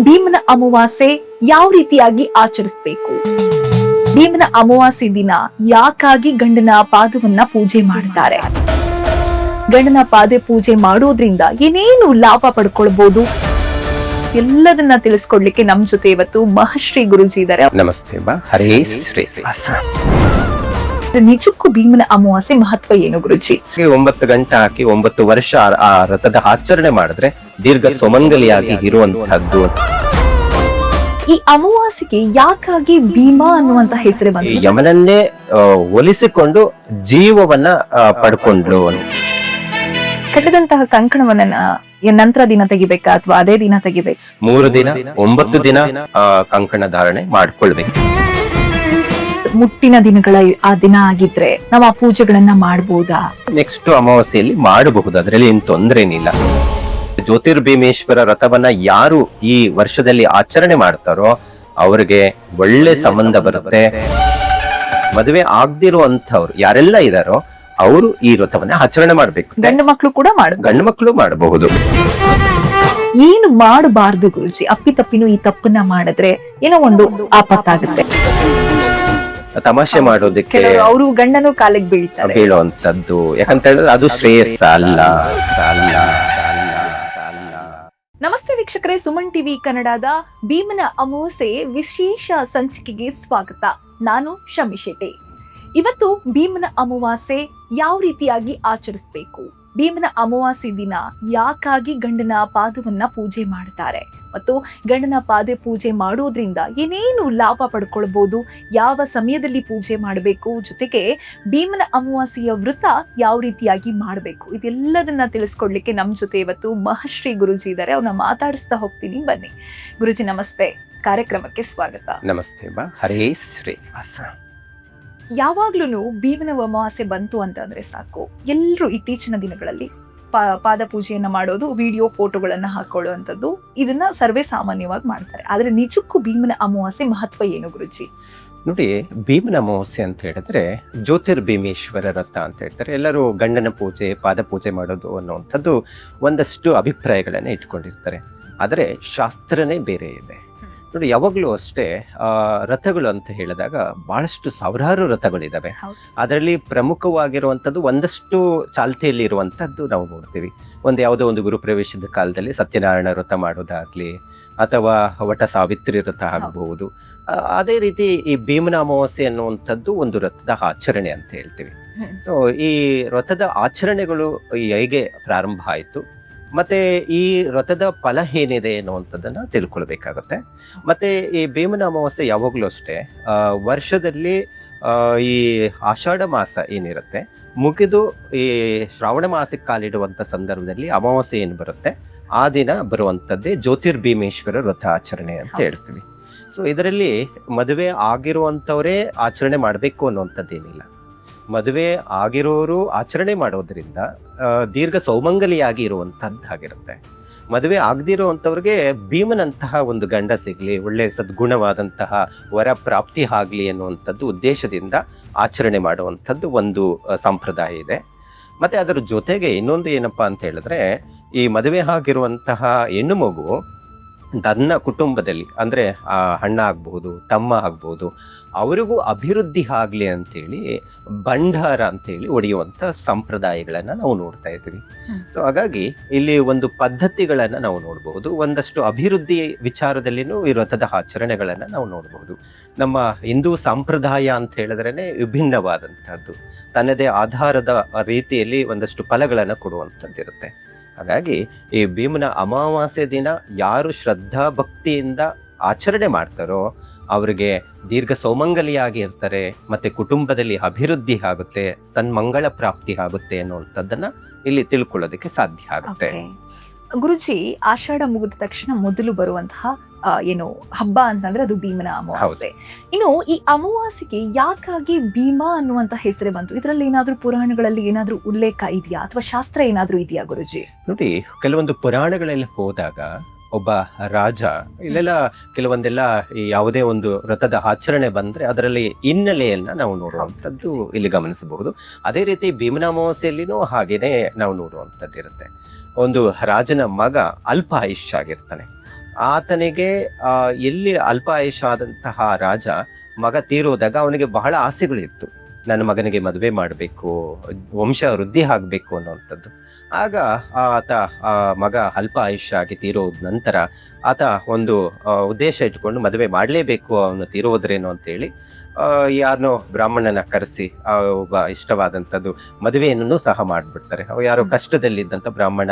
ಭೀಮನ ಅಮಾವಾಸ್ಯೆ ಯಾವ ರೀತಿಯಾಗಿ ಆಚರಿಸಬೇಕು? ಭೀಮನ ಅಮಾವಾಸ್ಯೆ ದಿನ ಯಾಕಾಗಿ ಗಂಡನ ಪಾದವನ್ನ ಪೂಜೆ ಮಾಡ್ತಾರೆ? ಗಂಡನ ಪಾದ ಪೂಜೆ ಮಾಡೋದ್ರಿಂದ ಏನೇನು ಲಾಭ ಪಡ್ಕೊಳ್ಬಹುದು? ಎಲ್ಲದನ್ನ ತಿಳಿಸ್ಕೊಡ್ಲಿಕ್ಕೆ ನಮ್ ಜೊತೆ ಇವತ್ತು ಮಹರ್ಷಿ ಗುರುಜಿ ಇದ್ದಾರೆ. ನಮಸ್ತೆ ಬಾ. ಹರೇ ಶ್ರೀ. ನಿಜಕ್ಕೂ ಭೀಮನ ಅಮಾವಾಸ್ಯೆ ಮಹತ್ವ ಏನು ಗುರುಜಿ? 9 ಗಂಟೆ ಹಾಕಿ 9 ವರ್ಷ ಆ ರಥದ ಆಚರಣೆ ಮಾಡಿದ್ರೆ ದೀರ್ಘ ಸುಮಂಗಲಿಯಾಗಿ ಇರುವಂತಹದ್ದು. ಈ ಅಮಾವಾಸ್ಯೆಗೆ ಯಾಕಾಗಿ ಭೀಮ ಅನ್ನುವಂತ ಹೆಸರು ಬಂತು? ಯಮನನ್ನೇ ಒಲಿಸಿಕೊಂಡು ಜೀವವನ್ನ ಪಡ್ಕೊಂಡ್ಲು. ಕಟ್ಟದಂತಹ ಕಂಕಣವನ್ನ ನಂತರ ದಿನ ತೆಗಿಬೇಕಾ ಅಥವಾ ಅದೇ ದಿನ ತೆಗಿಬೇಕು? 3 ದಿನ 9 ದಿನ ಕಂಕಣ ಧಾರಣೆ ಮಾಡ್ಕೊಳ್ಬೇಕು. ಮುಟ್ಟಿನ ದಿನಗಳ ಆ ದಿನ ಆಗಿದ್ರೆ ನಾವು ಆ ಪೂಜೆಗಳನ್ನ ಮಾಡಬಹುದಾ? ನೆಕ್ಸ್ಟ್ ಅಮಾವಾಸ್ಯೆಯಲ್ಲಿ ಮಾಡಬಹುದು, ಅದರಲ್ಲಿ ಏನ್ ತೊಂದರೆ ಏನಿಲ್ಲ. ಜ್ಯೋತಿರ್ಭೀಮೇಶ್ವರ ರಥವನ್ನ ಯಾರು ಈ ವರ್ಷದಲ್ಲಿ ಆಚರಣೆ ಮಾಡ್ತಾರೋ ಅವ್ರಿಗೆ ಒಳ್ಳೆ ಸಂಬಂಧ ಬರುತ್ತೆ. ಮದುವೆ ಆಗದಿರುವಂತವ್ರು ಯಾರೆಲ್ಲ ಇದಾರೋ ಅವರು ಈ ವ್ರತವನ್ನ ಆಚರಣೆ ಮಾಡ್ಬೇಕು. ಗಂಡು ಮಕ್ಕಳು ಕೂಡ ಗಂಡು ಮಕ್ಕಳು ಮಾಡಬಹುದು. ಏನು ಮಾಡಬಾರ್ದು ಗುರುಜಿ? ಅಪ್ಪಿತಪ್ಪಿನೂ ಈ ತಪ್ಪನ್ನ ಮಾಡಿದ್ರೆ ಏನೋ ಒಂದು ಆಪತ್ತಾಗುತ್ತೆ. ತಮಾಷೆ ಮಾಡೋದಕ್ಕೆ ಅವರು ಗಂಡನು ಕಾಲಿಗೆ ಬೀಳ್ತಾರೆ, ಬೀಳುವಂತದ್ದು. ಯಾಕಂತ ಹೇಳಿದ್ರೆ ಅದು ಶ್ರೇಯಸ್ಸ ಅಲ್ಲ. ನಮಸ್ತೆ ವೀಕ್ಷಕರೇ, ಸುಮನ್ ಟಿವಿ ಕನ್ನಡದ ಭೀಮನ ಅಮಾವಾಸ್ಯೆ ವಿಶೇಷ ಸಂಚಿಕೆಗೆ ಸ್ವಾಗತ. ನಾನು ಶಮಿ ಶೆಟ್ಟಿ. ಇವತ್ತು ಭೀಮನ ಅಮಾವಾಸ್ಯೆ ಯಾವ ರೀತಿಯಾಗಿ ಆಚರಿಸಬೇಕು, ಭೀಮನ ಅಮಾವಾಸ್ಯೆ ದಿನ ಯಾಕಾಗಿ ಗಂಡನ ಪಾದವನ್ನ ಪೂಜೆ ಮಾಡ್ತಾರೆ ಮತ್ತು ಗಂಡನ ಪಾದ ಪೂಜೆ ಮಾಡೋದ್ರಿಂದ ಏನೇನು ಲಾಭ ಪಡ್ಕೊಳ್ಬಹುದು, ಯಾವ ಸಮಯದಲ್ಲಿ ಪೂಜೆ ಮಾಡಬೇಕು, ಜೊತೆಗೆ ಭೀಮನ ಅಮಾವಾಸ್ಯೆಯ ವ್ರತ ಯಾವ ರೀತಿಯಾಗಿ ಮಾಡಬೇಕು, ಇದೆಲ್ಲದನ್ನ ತಿಳಿಸ್ಕೊಡ್ಲಿಕ್ಕೆ ನಮ್ ಜೊತೆ ಇವತ್ತು ಮಹರ್ಷಿ ಗುರುಜಿ ಇದ್ದಾರೆ. ಅವ್ರನ್ನ ಮಾತಾಡಿಸ್ತಾ ಹೋಗ್ತೀನಿ, ಬನ್ನಿ. ಗುರುಜಿ ನಮಸ್ತೆ, ಕಾರ್ಯಕ್ರಮಕ್ಕೆ ಸ್ವಾಗತ. ನಮಸ್ತೆ ಬಾ. ಹರೇ ಶ್ರೀ. ಯಾವಾಗ್ಲೂ ಭೀಮನ ಅಮಾವಾಸ್ಯೆ ಬಂತು ಅಂತಂದ್ರೆ ಸಾಕು, ಎಲ್ಲರೂ ಇತ್ತೀಚಿನ ದಿನಗಳಲ್ಲಿ ಪಾದ ಪೂಜೆಯನ್ನ ಮಾಡೋದು, ವಿಡಿಯೋ ಫೋಟೋಗಳನ್ನ ಹಾಕೊಳ್ಳುವಂಥದ್ದು, ಇದನ್ನ ಸರ್ವೇ ಸಾಮಾನ್ಯವಾಗಿ ಮಾಡ್ತಾರೆ. ಆದ್ರೆ ನಿಜಕ್ಕೂ ಭೀಮನ ಅಮಾವಾಸ್ಯೆ ಮಹತ್ವ ಏನು ಗುರುಜಿ? ನೋಡಿ, ಭೀಮನ ಅಮಾವಾಸ್ಯೆ ಅಂತ ಹೇಳಿದ್ರೆ ಜ್ಯೋತಿರ್ಭೀಮೇಶ್ವರ ರಥ ಅಂತ ಹೇಳ್ತಾರೆ. ಎಲ್ಲರೂ ಗಂಡನ ಪೂಜೆ, ಪಾದ ಪೂಜೆ ಮಾಡೋದು ಅನ್ನುವಂಥದ್ದು ಒಂದಷ್ಟು ಅಭಿಪ್ರಾಯಗಳನ್ನ ಇಟ್ಕೊಂಡಿರ್ತಾರೆ. ಆದರೆ ಶಾಸ್ತ್ರನೇ ಬೇರೆ ಇದೆ. ನೋಡಿ, ಯಾವಾಗಲೂ ಅಷ್ಟೇ ರಥಗಳು ಅಂತ ಹೇಳಿದಾಗ ಬಹಳಷ್ಟು ಸಾವಿರಾರು ರಥಗಳಿದ್ದಾವೆ. ಅದರಲ್ಲಿ ಪ್ರಮುಖವಾಗಿರುವಂಥದ್ದು ಒಂದಷ್ಟು ಚಾಲ್ತಿಯಲ್ಲಿ ಇರುವಂಥದ್ದು ನಾವು ನೋಡ್ತೀವಿ. ಯಾವುದೋ ಒಂದು ಗುರುಪ್ರವೇಶದ ಕಾಲದಲ್ಲಿ ಸತ್ಯನಾರಾಯಣ ವ್ರತ ಮಾಡೋದಾಗ್ಲಿ ಅಥವಾ ವಟ ಸಾವಿತ್ರಿ ವ್ರತ ಆಗಬಹುದು. ಅದೇ ರೀತಿ ಈ ಭೀಮನ ಅಮಾವಾಸ್ಯೆ ಅನ್ನುವಂಥದ್ದು ಒಂದು ರಥದ ಆಚರಣೆ ಅಂತ ಹೇಳ್ತೀವಿ. ಸೊ ಈ ರಥದ ಆಚರಣೆಗಳು ಹೇಗೆ ಪ್ರಾರಂಭ ಆಯಿತು ಮತ್ತೆ ಈ ವ್ರತದ ಫಲ ಏನಿದೆ ಅನ್ನುವಂಥದ್ದನ್ನ ತಿಳ್ಕೊಳ್ಬೇಕಾಗತ್ತೆ. ಮತ್ತೆ ಈ ಭೀಮನ ಅಮಾವಾಸ್ಯೆ ಯಾವಾಗಲೂ ಅಷ್ಟೇ ವರ್ಷದಲ್ಲಿ ಈ ಆಷಾಢ ಮಾಸ ಏನಿರುತ್ತೆ ಮುಗಿದು ಈ ಶ್ರಾವಣ ಮಾಸಕ್ಕೆ ಕಾಲಿಡುವಂಥ ಸಂದರ್ಭದಲ್ಲಿ ಅಮಾವಾಸ್ಯೆ ಏನು ಬರುತ್ತೆ ಆ ದಿನ ಬರುವಂಥದ್ದೇ ಜ್ಯೋತಿರ್ಭೀಮೇಶ್ವರ ವ್ರತ ಆಚರಣೆ ಅಂತ ಹೇಳ್ತೀವಿ. ಸೊ ಇದರಲ್ಲಿ ಮದುವೆ ಆಗಿರುವಂಥವರೇ ಆಚರಣೆ ಮಾಡಬೇಕು ಅನ್ನುವಂಥದ್ದೇನಿಲ್ಲ. ಮದುವೆ ಆಗಿರೋರು ಆಚರಣೆ ಮಾಡೋದ್ರಿಂದ ದೀರ್ಘ ಸೌಮಂಗಲಿಯಾಗಿ ಇರುವಂತಹದ್ದಾಗಿರುತ್ತೆ. ಮದುವೆ ಆಗದಿರುವಂಥವ್ರಿಗೆ ಭೀಮನಂತಹ ಒಂದು ಗಂಡ ಸಿಗ್ಲಿ, ಒಳ್ಳೆ ಸದ್ಗುಣವಾದಂತಹ ವರ ಪ್ರಾಪ್ತಿ ಆಗಲಿ ಅನ್ನುವಂಥದ್ದು ಉದ್ದೇಶದಿಂದ ಆಚರಣೆ ಮಾಡುವಂಥದ್ದು ಒಂದು ಸಂಪ್ರದಾಯ ಇದೆ. ಮತ್ತೆ ಅದರ ಜೊತೆಗೆ ಇನ್ನೊಂದು ಏನಪ್ಪಾ ಅಂತ ಹೇಳಿದ್ರೆ, ಈ ಮದುವೆ ಆಗಿರುವಂತಹ ಹೆಣ್ಣು ಮಗು ತನ್ನ ಕುಟುಂಬದಲ್ಲಿ ಅಂದ್ರೆ ಅಣ್ಣ ಆಗ್ಬಹುದು, ತಮ್ಮ ಆಗ್ಬಹುದು, ಅವರಿಗೂ ಅಭಿವೃದ್ಧಿ ಆಗ್ಲಿ ಅಂತೇಳಿ ಭಂಡಾರ ಅಂತೇಳಿ ಒಡೆಯುವಂತ ಸಂಪ್ರದಾಯಗಳನ್ನ ನಾವು ನೋಡ್ತಾ ಇದ್ದೀವಿ. ಸೊ ಹಾಗಾಗಿ ಇಲ್ಲಿ ಒಂದು ಪದ್ಧತಿಗಳನ್ನ ನಾವು ನೋಡಬಹುದು. ಒಂದಷ್ಟು ಅಭಿವೃದ್ಧಿ ವಿಚಾರದಲ್ಲಿನೂ ಈ ವ್ರತದ ಆಚರಣೆಗಳನ್ನ ನಾವು ನೋಡಬಹುದು. ನಮ್ಮ ಹಿಂದೂ ಸಂಪ್ರದಾಯ ಅಂತ ಹೇಳಿದ್ರೇನೆ ವಿಭಿನ್ನವಾದಂತಹದ್ದು, ತನ್ನದೇ ಆಧಾರದ ರೀತಿಯಲ್ಲಿ ಒಂದಷ್ಟು ಫಲಗಳನ್ನ ಕೊಡುವಂಥದ್ದಿರುತ್ತೆ. ಹಾಗಾಗಿ ಈ ಭೀಮನ ಅಮಾವಾಸ್ಯೆ ದಿನ ಯಾರು ಶ್ರದ್ಧಾ ಭಕ್ತಿಯಿಂದ ಆಚರಣೆ ಮಾಡ್ತಾರೋ ಅವರಿಗೆ ದೀರ್ಘ ಸೌಮಂಗಲಿಯಾಗಿ ಇರ್ತಾರೆ, ಮತ್ತೆ ಕುಟುಂಬದಲ್ಲಿ ಅಭಿವೃದ್ಧಿ ಆಗುತ್ತೆ, ಸನ್ಮಂಗಳ ಪ್ರಾಪ್ತಿ ಆಗುತ್ತೆ ಅನ್ನುವಂಥದ್ದನ್ನ ಇಲ್ಲಿ ತಿಳ್ಕೊಳ್ಳೋದಕ್ಕೆ ಸಾಧ್ಯ ಆಗುತ್ತೆ. ಗುರುಜಿ, ಆಷಾಢ ಮುಗಿದ ತಕ್ಷಣ ಮೊದಲು ಬರುವಂತಹ ಏನು ಹಬ್ಬ ಅಂತಂದ್ರೆ ಅದು ಭೀಮನ ಅಮಾವಾಸ್ಯೆ. ಇನ್ನು ಈ ಅಮಾವಾಸ್ಯೆಗೆ ಯಾಕಾಗಿ ಭೀಮ ಅನ್ನುವಂತ ಹೆಸರೇ ಬಂತು? ಇದರಲ್ಲಿ ಏನಾದ್ರೂ ಪುರಾಣಗಳಲ್ಲಿ ಏನಾದ್ರೂ ಉಲ್ಲೇಖ ಇದೆಯಾ ಅಥವಾ ಶಾಸ್ತ್ರ ಏನಾದ್ರೂ ಇದೆಯಾ ಗುರುಜಿ? ನೋಡಿ, ಕೆಲವೊಂದು ಪುರಾಣಗಳಲ್ಲಿ ಹೋದಾಗ ಒಬ್ಬ ರಾಜ ಇಲ್ಲೆಲ್ಲ ಕೆಲವೊಂದೆಲ್ಲ ಯಾವುದೇ ಒಂದು ವ್ರತದ ಆಚರಣೆ ಬಂದ್ರೆ ಅದರಲ್ಲಿ ಹಿನ್ನೆಲೆಯನ್ನ ನಾವು ನೋಡುವಂಥದ್ದು ಇಲ್ಲಿ ಗಮನಿಸಬಹುದು. ಅದೇ ರೀತಿ ಭೀಮನ ಅಮಾವಾಸ್ಯೆಯಲ್ಲಿನೂ ಹಾಗೇನೆ ನಾವು ನೋಡುವಂಥದ್ದು ಇರುತ್ತೆ. ಒಂದು ರಾಜನ ಮಗ ಅಲ್ಪ ಆಯುಷ್ಯ ಆಗಿರ್ತಾನೆ. ಆತನಿಗೆ ಎಲ್ಲಿ ಅಲ್ಪಾಯುಷ ಆದಂತಹ ರಾಜ ಮಗ ತೀರೋದಾಗ ಅವನಿಗೆ ಬಹಳ ಆಸೆಗಳಿತ್ತು. ನನ್ನ ಮಗನಿಗೆ ಮದುವೆ ಮಾಡಬೇಕು, ವಂಶ ವೃದ್ಧಿ ಆಗಬೇಕು ಅನ್ನುವಂಥದ್ದು. ಆಗ ಆತ ಆ ಮಗ ಅಲ್ಪ ಆಯುಷ್ಯ ಆಗಿ ತೀರೋದ ನಂತರ ಆತ ಒಂದು ಉದ್ದೇಶ ಇಟ್ಕೊಂಡು ಮದುವೆ ಮಾಡಲೇಬೇಕು ಅವನು ತೀರೋದ್ರೇನು ಅಂತೇಳಿ ಯಾರನ್ನೋ ಬ್ರಾಹ್ಮಣನ ಕರೆಸಿ ಒಬ್ಬ ಇಷ್ಟವಾದಂಥದ್ದು ಮದುವೆಯನ್ನು ಸಹ ಮಾಡಿಬಿಡ್ತಾರೆ. ಯಾರೋ ಕಷ್ಟದಲ್ಲಿದ್ದಂಥ ಬ್ರಾಹ್ಮಣ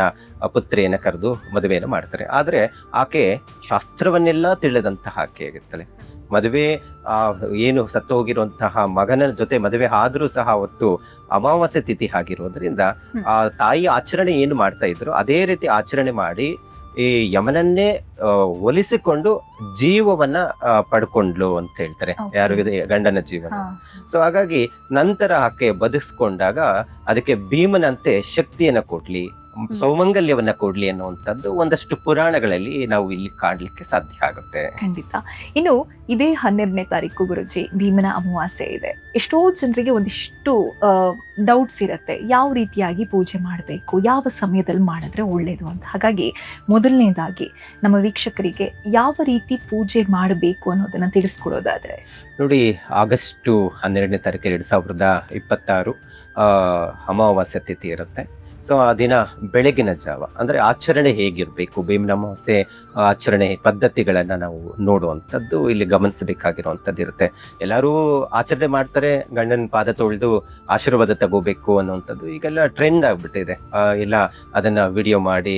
ಪುತ್ರಿಯನ್ನು ಕರೆದು ಮದುವೆಯನ್ನು ಮಾಡ್ತಾರೆ. ಆದರೆ ಆಕೆ ಶಾಸ್ತ್ರವನ್ನೆಲ್ಲ ತಿಳಿದಂತಹ ಆಕೆ ಆಗಿರ್ತಾಳೆ. ಮದುವೆ ಏನು ಸತ್ತು ಹೋಗಿರುವಂತಹ ಮಗನ ಜೊತೆ ಮದುವೆ ಆದ್ರೂ ಸಹ ಅವತ್ತು ಅಮಾವಾಸ್ಯೆ ತಿಥಿ ಆಗಿರೋದ್ರಿಂದ ಆ ತಾಯಿ ಆಚರಣೆ ಏನು ಮಾಡ್ತಾ ಇದ್ರು ಅದೇ ರೀತಿ ಆಚರಣೆ ಮಾಡಿ ಈ ಯಮನನ್ನೇ ಒಲಿಸಿಕೊಂಡು ಜೀವವನ್ನ ಪಡ್ಕೊಂಡ್ಲು ಅಂತ ಹೇಳ್ತಾರೆ. ಯಾರಿಗೆ? ಗಂಡನ ಜೀವನ. ಸೊ ಹಾಗಾಗಿ ನಂತರ ಆಕೆ ಬದುಕಿಸ್ಕೊಂಡಾಗ ಅದಕ್ಕೆ ಭೀಮನಂತೆ ಶಕ್ತಿಯನ್ನ ಕೊಡ್ಲಿ, ಸೌಮಂಗಲ್ಯವನ್ನ ಕೊಡ್ಲಿ ಅನ್ನುವಂಥದ್ದು ಒಂದಷ್ಟು ಪುರಾಣಗಳಲ್ಲಿ ನಾವು ಇಲ್ಲಿ ಕಾಣ್ಲಿಕ್ಕೆ ಸಾಧ್ಯ ಆಗುತ್ತೆ. ಖಂಡಿತ. ಇನ್ನು ಇದೇ 12ನೇ ತಾರೀಕು ಗುರುಜಿ ಭೀಮನ ಅಮಾವಾಸ್ಯೆ ಇದೆ. ಎಷ್ಟೋ ಜನರಿಗೆ ಒಂದಿಷ್ಟು ಡೌಟ್ಸ್ ಇರುತ್ತೆ, ಯಾವ ರೀತಿಯಾಗಿ ಪೂಜೆ ಮಾಡಬೇಕು, ಯಾವ ಸಮಯದಲ್ಲಿ ಮಾಡಿದ್ರೆ ಒಳ್ಳೇದು ಅಂತ. ಹಾಗಾಗಿ ಮೊದಲನೇದಾಗಿ ನಮ್ಮ ವೀಕ್ಷಕರಿಗೆ ಯಾವ ರೀತಿ ಪೂಜೆ ಮಾಡಬೇಕು ಅನ್ನೋದನ್ನ ತಿಳಿಸ್ಕೊಡೋದಾದ್ರೆ ನೋಡಿ, ಆಗಸ್ಟ್ 12ನೇ ತಾರೀಕು 2026 ಅಮಾವಾಸ್ಯೆ ತಿಥಿ ಇರುತ್ತೆ. ಸೊ ಆ ದಿನ ಬೆಳಗಿನ ಜಾವ ಅಂದ್ರೆ ಆಚರಣೆ ಹೇಗಿರ್ಬೇಕು, ಭೀಮನ ಅಮಾವಾಸ್ಯೆ ಆಚರಣೆ ಪದ್ಧತಿಗಳನ್ನ ನಾವು ನೋಡುವಂಥದ್ದು ಇಲ್ಲಿ ಗಮನಿಸಬೇಕಾಗಿರುವಂಥದ್ದು ಇರುತ್ತೆ. ಎಲ್ಲರೂ ಆಚರಣೆ ಮಾಡ್ತಾರೆ, ಗಂಡನ ಪಾದ ತೊಳೆದು ಆಶೀರ್ವಾದ ತಗೋಬೇಕು ಅನ್ನುವಂಥದ್ದು ಈಗೆಲ್ಲ ಟ್ರೆಂಡ್ ಆಗ್ಬಿಟ್ಟಿದೆ. ಎಲ್ಲ ಅದನ್ನ ವಿಡಿಯೋ ಮಾಡಿ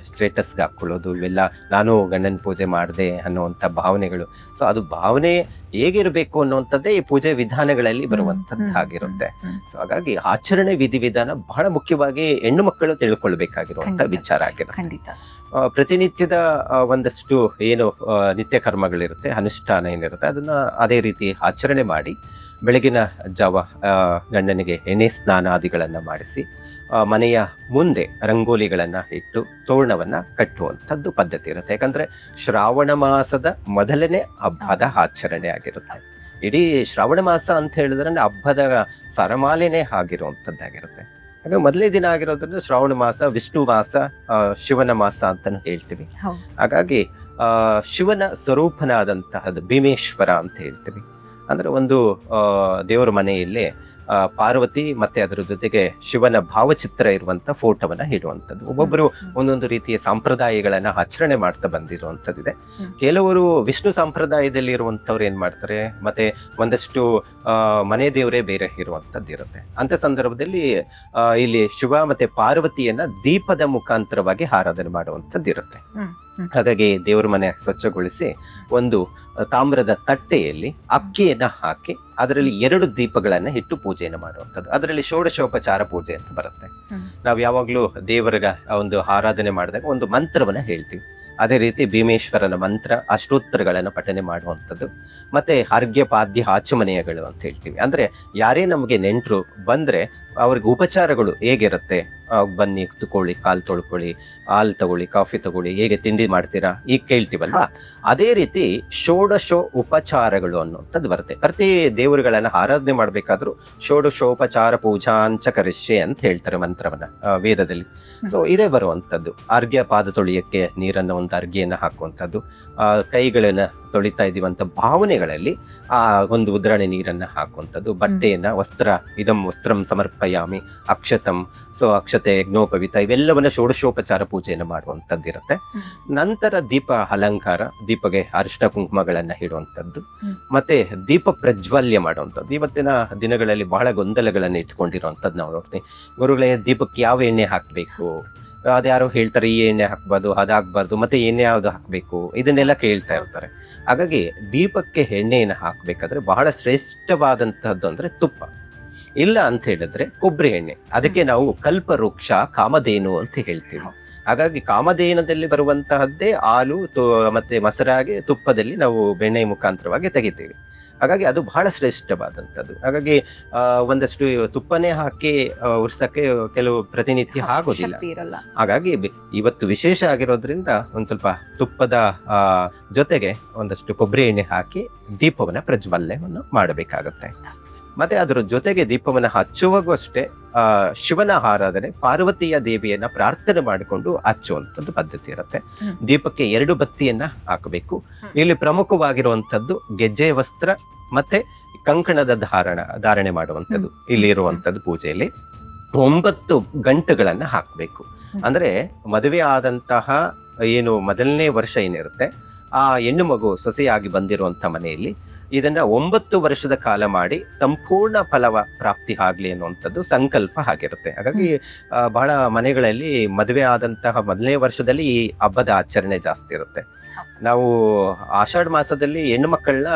ಸ್ಟೇಟಸ್ಗೆ ಹಾಕೊಳ್ಳೋದು, ಇವೆಲ್ಲ ನಾನು ಗಂಡನ ಪೂಜೆ ಮಾಡಿದೆ ಅನ್ನುವಂಥ ಭಾವನೆಗಳು. ಸೊ ಅದು ಭಾವನೆ ಹೇಗಿರಬೇಕು ಅನ್ನುವಂಥದ್ದೇ ಈ ಪೂಜೆ ವಿಧಾನಗಳಲ್ಲಿ ಬರುವಂತದ್ದಾಗಿರುತ್ತೆ. ಸೊ ಹಾಗಾಗಿ ಆಚರಣೆ ವಿಧಿವಿಧಾನ ಬಹಳ ಮುಖ್ಯವಾಗಿ ಹೆಣ್ಣು ಮಕ್ಕಳು ತಿಳ್ಕೊಳ್ಬೇಕಾಗಿರುವಂತ ವಿಚಾರ ಆಗಿರುತ್ತೆ. ಪ್ರತಿನಿತ್ಯದ ಒಂದಷ್ಟು ಏನು ನಿತ್ಯ ಕರ್ಮಗಳಿರುತ್ತೆ, ಅನುಷ್ಠಾನ ಏನಿರುತ್ತೆ ಅದನ್ನ ಅದೇ ರೀತಿ ಆಚರಣೆ ಮಾಡಿ ಬೆಳಗಿನ ಜಾವ ಗಂಡನಿಗೆ ಎಣ್ಣೆ ಸ್ನಾನಾದಿಗಳನ್ನ ಮಾಡಿಸಿ ಮನೆಯ ಮುಂದೆ ರಂಗೋಲಿಗಳನ್ನ ಇಟ್ಟು ತೋರಣವನ್ನ ಕಟ್ಟುವಂಥದ್ದು ಪದ್ಧತಿ ಇರುತ್ತೆ. ಯಾಕಂದ್ರೆ ಶ್ರಾವಣ ಮಾಸದ ಮೊದಲನೇ ಹಬ್ಬದ ಆಚರಣೆ ಆಗಿರುತ್ತೆ. ಇಡೀ ಶ್ರಾವಣ ಮಾಸ ಅಂತ ಹೇಳಿದ್ರೆ ಹಬ್ಬದ ಸರಮಾಲೆನೇ ಆಗಿರುವಂಥದ್ದಾಗಿರುತ್ತೆ. ಹಾಗೆ ಮೊದಲೇ ದಿನ ಆಗಿರೋದ್ರಿಂದ ಶ್ರಾವಣ ಮಾಸ, ವಿಷ್ಣು ಮಾಸ, ಶಿವನ ಮಾಸ ಅಂತಾನು ಹೇಳ್ತೀವಿ. ಹಾಗಾಗಿ ಶಿವನ ಸ್ವರೂಪನಾದಂತಹದ್ದು ಭೀಮೇಶ್ವರ ಅಂತ ಹೇಳ್ತೀವಿ. ಅಂದ್ರೆ ಒಂದು ದೇವರ ಮನೆಯಲ್ಲಿ ಪಾರ್ವತಿ ಮತ್ತೆ ಅದರ ಜೊತೆಗೆ ಶಿವನ ಭಾವಚಿತ್ರ ಇರುವಂತ ಫೋಟೋವನ್ನ ಇಡುವಂಥದ್ದು. ಒಬ್ಬೊಬ್ಬರು ಒಂದೊಂದು ರೀತಿಯ ಸಂಪ್ರದಾಯಗಳನ್ನ ಆಚರಣೆ ಮಾಡ್ತಾ ಬಂದಿರುವಂಥದ್ದಿದೆ. ಕೆಲವರು ವಿಷ್ಣು ಸಂಪ್ರದಾಯದಲ್ಲಿ ಇರುವಂತವ್ರು ಏನ್ ಮಾಡ್ತಾರೆ, ಮತ್ತೆ ಒಂದಷ್ಟು ಮನೆ ದೇವರೇ ಬೇರೆ ಇರುವಂತದ್ದು ಇರುತ್ತೆ. ಅಂತ ಸಂದರ್ಭದಲ್ಲಿ ಇಲ್ಲಿ ಶಿವ ಮತ್ತೆ ಪಾರ್ವತಿಯನ್ನ ದೀಪದ ಮುಖಾಂತರವಾಗಿ ಆರಾಧನೆ ಮಾಡುವಂಥದ್ದು ಇರುತ್ತೆ. ಹಾಗಾಗಿ ದೇವರ ಮನೆ ಸ್ವಚ್ಛಗೊಳಿಸಿ ಒಂದು ತಾಮ್ರದ ತಟ್ಟೆಯಲ್ಲಿ ಅಕ್ಕಿಯನ್ನ ಹಾಕಿ ಅದರಲ್ಲಿ 2 ದೀಪಗಳನ್ನ ಇಟ್ಟು ಪೂಜೆಯನ್ನು ಮಾಡುವಂಥದ್ದು. ಅದರಲ್ಲಿ ಷೋಡಶೋಪಚಾರ ಪೂಜೆ ಅಂತ ಬರುತ್ತೆ. ನಾವು ಯಾವಾಗ್ಲೂ ದೇವರಿಗೆ ಒಂದು ಆರಾಧನೆ ಮಾಡಿದಾಗ ಒಂದು ಮಂತ್ರವನ್ನ ಹೇಳ್ತೀವಿ. ಅದೇ ರೀತಿ ಭೀಮೇಶ್ವರನ ಮಂತ್ರ, ಅಷ್ಟೋತ್ತರಗಳನ್ನು ಪಠನೆ ಮಾಡುವಂಥದ್ದು. ಮತ್ತೆ ಅರ್ಘ್ಯ ಪಾದ್ಯ ಆಚಮನೀಯಗಳು ಅಂತ ಹೇಳ್ತೀವಿ. ಅಂದ್ರೆ ಯಾರೇ ನಮಗೆ ನೆಂಟರು ಬಂದ್ರೆ ಅವ್ರಿಗೆ ಉಪಚಾರಗಳು ಹೇಗಿರುತ್ತೆ, ಬನ್ನಿ ಕುತ್ಕೊಳ್ಳಿ, ಕಾಲು ತೊಳ್ಕೊಳ್ಳಿ, ಹಾಲು ತಗೊಳ್ಳಿ, ಕಾಫಿ ತಗೊಳ್ಳಿ, ಹೇಗೆ ತಿಂಡಿ ಮಾಡ್ತೀರಾ ಈಗ ಕೇಳ್ತೀವಲ್ವಾ, ಅದೇ ರೀತಿ ಷೋಡಶೋ ಉಪಚಾರಗಳು ಅನ್ನುವಂಥದ್ದು ಬರುತ್ತೆ. ಪ್ರತಿ ದೇವರುಗಳನ್ನ ಆರಾಧನೆ ಮಾಡ್ಬೇಕಾದ್ರೂ ಷೋಡಶೋಪಚಾರ ಪೂಜಾಂಚ ಕರಿಷ್ಯೆ ಅಂತ ಹೇಳ್ತಾರೆ ಮಂತ್ರವನ್ನ ವೇದದಲ್ಲಿ. ಸೊ ಇದೇ ಬರುವಂಥದ್ದು. ಅರ್ಘ್ಯ ಪಾದ ತೊಳಿಯಕ್ಕೆ ನೀರನ್ನ ಒಂದು ಅರ್ಘ್ಯನ ಹಾಕುವಂಥದ್ದು, ಕೈಗಳನ್ನ ತೊಳಿತಾ ಇದೀವಂತ ಭಾವನೆಗಳಲ್ಲಿ ಆ ಒಂದು ಉದ್ರಾಣೆ ನೀರನ್ನ ಹಾಕುವಂಥದ್ದು, ಬಟ್ಟೆಯನ್ನ ಇದಂ ವಸ್ತ್ರಂ ಸಮರ್ಪಯಾಮಿ, ಅಕ್ಷತಂ, ಸೊ ಅಕ್ಷತೆ, ಯಜ್ಞೋಪವಿತ, ಇವೆಲ್ಲವನ್ನ ಷೋಡಶೋಪಚಾರ ಪೂಜೆಯನ್ನು ಮಾಡುವಂಥದ್ದಿರುತ್ತೆ. ನಂತರ ದೀಪ ಅಲಂಕಾರ, ದೀಪಗೆ ಅರಿಶಿನ ಕುಂಕುಮಗಳನ್ನ ಇಡುವಂಥದ್ದು, ಮತ್ತೆ ದೀಪ ಪ್ರಜ್ವಲ್ಯ ಮಾಡುವಂಥದ್ದು. ಇವತ್ತಿನ ದಿನಗಳಲ್ಲಿ ಬಹಳ ಗೊಂದಲಗಳನ್ನ ಇಟ್ಕೊಂಡಿರುವಂಥದ್ದು ನಾವು ನೋಡ್ತೀವಿ. ಗುರುಗಳೇ, ದೀಪಕ್ಕೆ ಯಾವ ಎಣ್ಣೆ ಹಾಕ್ಬೇಕು, ಅದ್ಯಾರೋ ಹೇಳ್ತಾರೆ ಈ ಎಣ್ಣೆ ಹಾಕ್ಬಾರ್ದು, ಅದಾಗಬಾರ್ದು, ಮತ್ತೆ ಎಣ್ಣೆ ಯಾವ್ದು ಹಾಕ್ಬೇಕು, ಇದನ್ನೆಲ್ಲ ಕೇಳ್ತಾ ಇರ್ತಾರೆ. ಹಾಗಾಗಿ ದೀಪಕ್ಕೆ ಎಣ್ಣೆಯನ್ನು ಹಾಕ್ಬೇಕಾದ್ರೆ ಬಹಳ ಶ್ರೇಷ್ಠವಾದಂತಹದ್ದು ಅಂದ್ರೆ ತುಪ್ಪ, ಇಲ್ಲ ಅಂತ ಹೇಳಿದ್ರೆ ಕೊಬ್ಬರಿ ಎಣ್ಣೆ. ಅದಕ್ಕೆ ನಾವು ಕಲ್ಪವೃಕ್ಷ ಕಾಮಧೇನು ಅಂತ ಹೇಳ್ತೀವಿ. ಹಾಗಾಗಿ ಕಾಮಧೇನದಲ್ಲಿ ಬರುವಂತಹದ್ದೇ ಹಾಲು ಮತ್ತೆ ಮೊಸರಾಗಿ ತುಪ್ಪದಲ್ಲಿ ನಾವು ಬೆಣ್ಣೆ ಮುಖಾಂತರವಾಗಿ ತೆಗಿತೀವಿ. ಹಾಗಾಗಿ ಅದು ಬಹಳ ಶ್ರೇಷ್ಠವಾದಂಥದ್ದು. ಹಾಗಾಗಿ ಒಂದಷ್ಟು ತುಪ್ಪನೇ ಹಾಕಿ ಉರ್ಸಕ್ಕೆ ಕೆಲವು ಪ್ರತಿನಿತ್ಯ ಆಗೋದಿಲ್ಲ. ಹಾಗಾಗಿ ಇವತ್ತು ವಿಶೇಷ ಆಗಿರೋದ್ರಿಂದ ಒಂದ್ ಸ್ವಲ್ಪ ತುಪ್ಪದ ಜೊತೆಗೆ ಒಂದಷ್ಟು ಕೊಬ್ಬರಿ ಎಣ್ಣೆ ಹಾಕಿ ದೀಪವನ್ನ ಪ್ರಜ್ವಲ್ಯವನ್ನು ಮಾಡಬೇಕಾಗತ್ತೆ. ಮತ್ತೆ ಅದರ ಜೊತೆಗೆ ದೀಪವನ್ನ ಹಚ್ಚುವಾಗೂ ಅಷ್ಟೇ ಶಿವನ ಆರಾಧನೆ, ಪಾರ್ವತಿಯ ದೇವಿಯನ್ನ ಪ್ರಾರ್ಥನೆ ಮಾಡಿಕೊಂಡು ಹಚ್ಚುವಂಥದ್ದು ಪದ್ಧತಿ ಇರುತ್ತೆ. ದೀಪಕ್ಕೆ 2 ಬತ್ತಿಯನ್ನ ಹಾಕಬೇಕು. ಇಲ್ಲಿ ಪ್ರಮುಖವಾಗಿರುವಂಥದ್ದು ಗೆಜ್ಜೆ ವಸ್ತ್ರ ಮತ್ತೆ ಕಂಕಣದ ಧಾರಣೆ ಮಾಡುವಂಥದ್ದು ಇಲ್ಲಿ ಇರುವಂಥದ್ದು. ಪೂಜೆಯಲ್ಲಿ 9 ಗಂಟುಗಳನ್ನ ಹಾಕಬೇಕು. ಅಂದ್ರೆ ಮದುವೆ ಆದಂತಹ ಏನು ಮೊದಲನೇ ವರ್ಷ ಏನಿರುತ್ತೆ, ಆ ಹೆಣ್ಣು ಮಗು ಸೊಸೆಯಾಗಿ ಬಂದಿರುವಂತ ಮನೆಯಲ್ಲಿ ಇದನ್ನ 9 ವರ್ಷದ ಕಾಲ ಮಾಡಿ ಸಂಪೂರ್ಣ ಫಲವ ಪ್ರಾಪ್ತಿ ಆಗ್ಲಿ ಅನ್ನುವಂಥದ್ದು ಸಂಕಲ್ಪ ಆಗಿರುತ್ತೆ. ಹಾಗಾಗಿ ಬಹಳ ಮನೆಗಳಲ್ಲಿ ಮದುವೆ ಆದಂತಹ ಮೊದಲನೇ ವರ್ಷದಲ್ಲಿ ಈ ಹಬ್ಬದ ಆಚರಣೆ ಜಾಸ್ತಿ ಇರುತ್ತೆ. ನಾವು ಆಷಾಢ ಮಾಸದಲ್ಲಿ ಹೆಣ್ಣು ಮಕ್ಕಳನ್ನ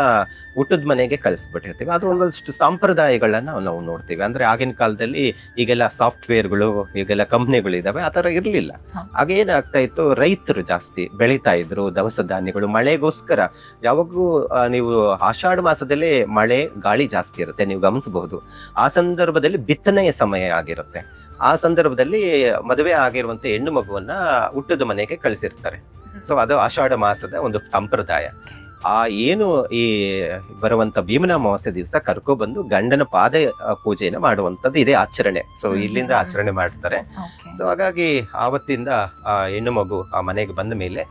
ಊಟದ ಮನೆಗೆ ಕಳಿಸ್ಬಿಟ್ಟಿರ್ತೀವಿ. ಅದು ಒಂದಷ್ಟು ಸಂಪ್ರದಾಯಗಳನ್ನ ನಾವು ನೋಡ್ತೀವಿ. ಅಂದ್ರೆ ಆಗಿನ ಕಾಲದಲ್ಲಿ ಈಗೆಲ್ಲ ಸಾಫ್ಟ್ವೇರ್ಗಳು, ಈಗೆಲ್ಲ ಕಂಪ್ನಿಗಳು ಇದಾವೆ, ಆ ತರ ಇರ್ಲಿಲ್ಲ. ಆಗ ಏನಾಗ್ತಾ ಇತ್ತು, ರೈತರು ಜಾಸ್ತಿ ಬೆಳೀತಾ ಇದ್ರು ದವಸ ಧಾನ್ಯಗಳು. ಮಳೆಗೋಸ್ಕರ ಯಾವಾಗೂ ನೀವು ಆಷಾಢ ಮಾಸದಲ್ಲಿ ಮಳೆ ಗಾಳಿ ಜಾಸ್ತಿ ಇರುತ್ತೆ, ನೀವು ಗಮನಿಸಬಹುದು. ಆ ಸಂದರ್ಭದಲ್ಲಿ ಬಿತ್ತನೆಯ ಸಮಯ ಆಗಿರುತ್ತೆ. ಆ ಸಂದರ್ಭದಲ್ಲಿ ಮದುವೆ ಆಗಿರುವಂತ ಹೆಣ್ಣು ಮಗುವನ್ನ ಊಟದ ಮನೆಗೆ ಕಳಿಸಿರ್ತಾರೆ. ಸೊ ಅದು ಆಷಾಢ ಮಾಸದ ಒಂದು ಸಂಪ್ರದಾಯ. ಆ ಏನು ಈ ಬರುವಂತ ಭೀಮನ ಅಮಾವಾಸ್ಯೆ ದಿವಸ ಕರ್ಕೊಬಂದು ಗಂಡನ ಪಾದ ಪೂಜೆಯನ್ನು ಮಾಡುವಂತದ್ದು ಇದೇ ಆಚರಣೆ. ಸೊ ಇಲ್ಲಿಂದ ಆಚರಣೆ ಮಾಡ್ತಾರೆ. ಸೊ ಹಾಗಾಗಿ ಆವತ್ತಿಂದ ಆ ಹೆಣ್ಣು ಮಗು ಆ ಮನೆಗೆ ಬಂದ ಮೇಲೆ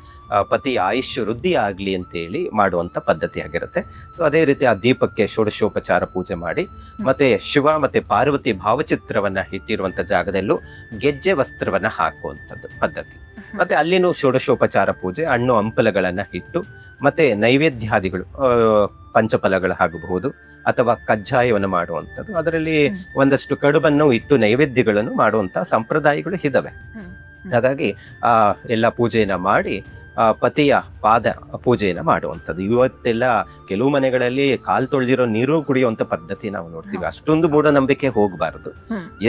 ಪತಿ ಆಯುಷ್ ವೃದ್ಧಿ ಆಗ್ಲಿ ಅಂತ ಹೇಳಿ ಮಾಡುವಂತ ಪದ್ಧತಿ ಆಗಿರುತ್ತೆ. ಸೊ ಅದೇ ರೀತಿ ಆ ದೀಪಕ್ಕೆ ಷೋಡಶೋಪಚಾರ ಪೂಜೆ ಮಾಡಿ, ಮತ್ತೆ ಶಿವ ಮತ್ತೆ ಪಾರ್ವತಿ ಭಾವಚಿತ್ರವನ್ನ ಇಟ್ಟಿರುವಂತ ಜಾಗದಲ್ಲೂ ಗೆಜ್ಜೆ ವಸ್ತ್ರವನ್ನ ಹಾಕುವಂಥದ್ದು ಪದ್ಧತಿ. ಮತ್ತೆ ಅಲ್ಲಿನೂ ಷೋಡಶೋಪಚಾರ ಪೂಜೆ, ಹಣ್ಣು ಹಂಪಲಗಳನ್ನ ಇಟ್ಟು, ಮತ್ತೆ ನೈವೇದ್ಯಾದಿಗಳು ಪಂಚಫಲಗಳು ಆಗಬಹುದು ಅಥವಾ ಕಜ್ಜಾಯವನ್ನು ಮಾಡುವಂಥದ್ದು, ಅದರಲ್ಲಿ ಒಂದಷ್ಟು ಕಡುಬನ್ನು ಇಟ್ಟು ನೈವೇದ್ಯಗಳನ್ನು ಮಾಡುವಂತ ಸಂಪ್ರದಾಯಗಳು ಇದಾವೆ. ಹಾಗಾಗಿ ಎಲ್ಲ ಪೂಜೆಯನ್ನ ಮಾಡಿ ಪತಿಯ ಪಾದ ಪೂಜೆಯನ್ನ ಮಾಡುವಂಥದ್ದು. ಇವತ್ತೆಲ್ಲ ಕೆಲವು ಮನೆಗಳಲ್ಲಿ ಕಾಲ್ ತೊಳೆದಿರೋ ನೀರು ಕುಡಿಯುವಂತ ಪದ್ಧತಿ ನಾವು ನೋಡ್ತೀವಿ. ಅಷ್ಟೊಂದು ಮೂಢನಂಬಿಕೆ ಹೋಗಬಾರದು.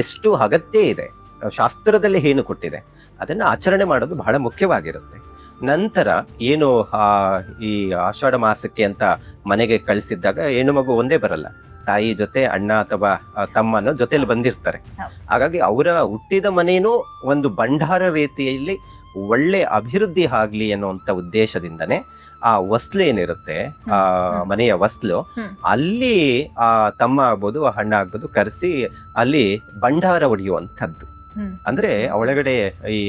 ಎಷ್ಟು ಅಗತ್ಯ ಇದೆ, ಶಾಸ್ತ್ರದಲ್ಲಿ ಏನು ಕೊಟ್ಟಿದೆ ಅದನ್ನ ಆಚರಣೆ ಮಾಡೋದು ಬಹಳ ಮುಖ್ಯವಾಗಿರುತ್ತೆ. ನಂತರ ಏನು ಈ ಆಷಾಢ ಮಾಸಕ್ಕೆ ಅಂತ ಮನೆಗೆ ಕಳಿಸಿದ್ದಾಗ ಹೆಣ್ಣು ಮಗು ಒಂದೇ ಬರಲ್ಲ, ತಾಯಿ ಜೊತೆ ಅಣ್ಣ ಅಥವಾ ತಮ್ಮನ ಜೊತೆಲಿ ಬಂದಿರ್ತಾರೆ. ಹಾಗಾಗಿ ಅವರ ಹುಟ್ಟಿದ ಮನೇನೂ ಒಂದು ಭಂಡಾರ ರೀತಿಯಲ್ಲಿ ಒಳ್ಳೆ ಅಭಿವೃದ್ಧಿ ಆಗ್ಲಿ ಅನ್ನುವಂತ ಉದ್ದೇಶದಿಂದನೇ ಆ ಹೊಸ್ಲು ಏನಿರುತ್ತೆ, ಆ ಮನೆಯ ಹೊಸ್ಲು, ಅಲ್ಲಿ ಆ ತಮ್ಮ ಆಗ್ಬೋದು ಅಣ್ಣ ಆಗ್ಬೋದು ಕರೆಸಿ ಅಲ್ಲಿ ಭಂಡಾರ ಹೊಡೆಯುವಂಥದ್ದು. ಅಂದ್ರೆ ಒಳಗಡೆ ಈ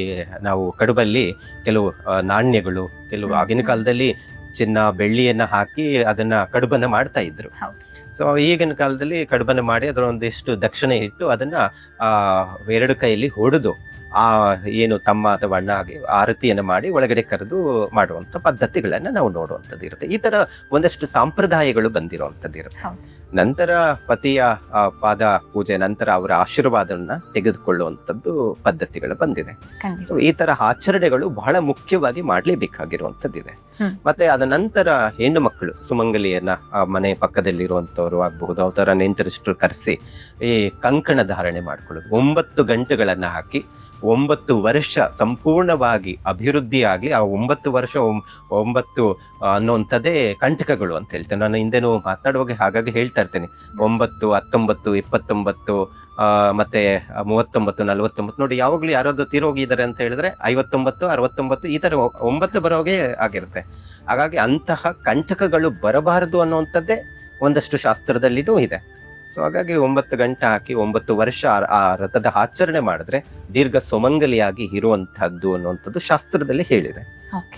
ನಾವು ಕಡುಬಲ್ಲಿ ಕೆಲವು ನಾಣ್ಯಗಳು, ಕೆಲವು ಆಗಿನ ಕಾಲದಲ್ಲಿ ಚಿನ್ನ ಬೆಳ್ಳಿಯನ್ನ ಹಾಕಿ ಅದನ್ನ ಕಡುಬನ್ನ ಮಾಡ್ತಾ ಇದ್ರು. ಸೊ ಈಗಿನ ಕಾಲದಲ್ಲಿ ಕಡುಬನ್ನ ಮಾಡಿ ಅದರ ಒಂದಿಷ್ಟು ದಕ್ಷಿಣೆ ಇಟ್ಟು ಅದನ್ನ 2 ಕೈಯಲ್ಲಿ ಹೊಡೆದು ಆ ಏನು ತಮ್ಮ ಅಥವಾ ಅಣ್ಣ ಆರತಿಯನ್ನು ಮಾಡಿ ಒಳಗಡೆ ಕರೆದು ಮಾಡುವಂತ ಪದ್ಧತಿಗಳನ್ನ ನಾವು ನೋಡುವಂಥದ್ದು ಇರುತ್ತೆ. ಈ ತರ ಒಂದಷ್ಟು ಸಂಪ್ರದಾಯಗಳು ಬಂದಿರುವಂತದ್ದು ಇರುತ್ತೆ. ನಂತರ ಪತಿಯ ಪಾದ ಪೂಜೆ ನಂತರ ಅವರ ಆಶೀರ್ವಾದವನ್ನ ತೆಗೆದುಕೊಳ್ಳುವಂಥದ್ದು ಪದ್ಧತಿಗಳು ಬಂದಿದೆ. ಸೊ ಈ ತರ ಆಚರಣೆಗಳು ಬಹಳ ಮುಖ್ಯವಾಗಿ ಮಾಡ್ಲೇಬೇಕಾಗಿರುವಂತದ್ದಿದೆ. ಮತ್ತೆ ಅದ ನಂತರ ಹೆಣ್ಣು ಮಕ್ಕಳು ಸುಮಂಗಲಿಯನ್ನ ಮನೆ ಪಕ್ಕದಲ್ಲಿರುವಂತವ್ರು ಆಗ್ಬಹುದು, ಅವರ ನೆಂಟರಿಷ್ಟರು ಕರೆಸಿ ಈ ಕಂಕಣ ಧಾರಣೆ ಮಾಡ್ಕೊಳ್ಳೋದು. 9 ಗಂಟೆಗಳನ್ನ ಹಾಕಿ 9 ವರ್ಷ ಸಂಪೂರ್ಣವಾಗಿ ಅಭಿವೃದ್ಧಿ ಆಗ್ಲಿ. ಆ 9 ವರ್ಷ 9 ಅನ್ನುವಂಥದ್ದೇ ಕಂಟಕಗಳು ಅಂತ ಹೇಳ್ತೇನೆ. ನಾನು ಹಿಂದೆನೂ ಮಾತಾಡುವಾಗ ಹಾಗಾಗಿ ಹೇಳ್ತಾ ಇರ್ತೇನೆ. 9, 19, 29 ಮತ್ತೆ 39, 49 ನೋಡಿ. ಯಾವಾಗ್ಲೂ ಯಾರಾದ್ರೂ ತೀರೋಗಿದ್ದಾರೆ ಅಂತ ಹೇಳಿದ್ರೆ 59, 69 ಈ ತರ 9 ಬರೋಗೆ ಆಗಿರುತ್ತೆ. ಹಾಗಾಗಿ ಅಂತಹ ಕಂಟಕಗಳು ಬರಬಾರದು ಅನ್ನುವಂಥದ್ದೇ ಒಂದಷ್ಟು ಶಾಸ್ತ್ರದಲ್ಲಿನೂ ಇದೆ. ಸೊ ಹಾಗಾಗಿ 9 ಗಂಟೆ ಹಾಕಿ 9 ವರ್ಷ ಆ ರಥದ ಆಚರಣೆ ಮಾಡಿದ್ರೆ ದೀರ್ಘ ಸುಮಂಗಲಿಯಾಗಿ ಇರುವಂತಹದ್ದು ಅನ್ನುವಂಥದ್ದು ಶಾಸ್ತ್ರದಲ್ಲಿ ಹೇಳಿದೆ.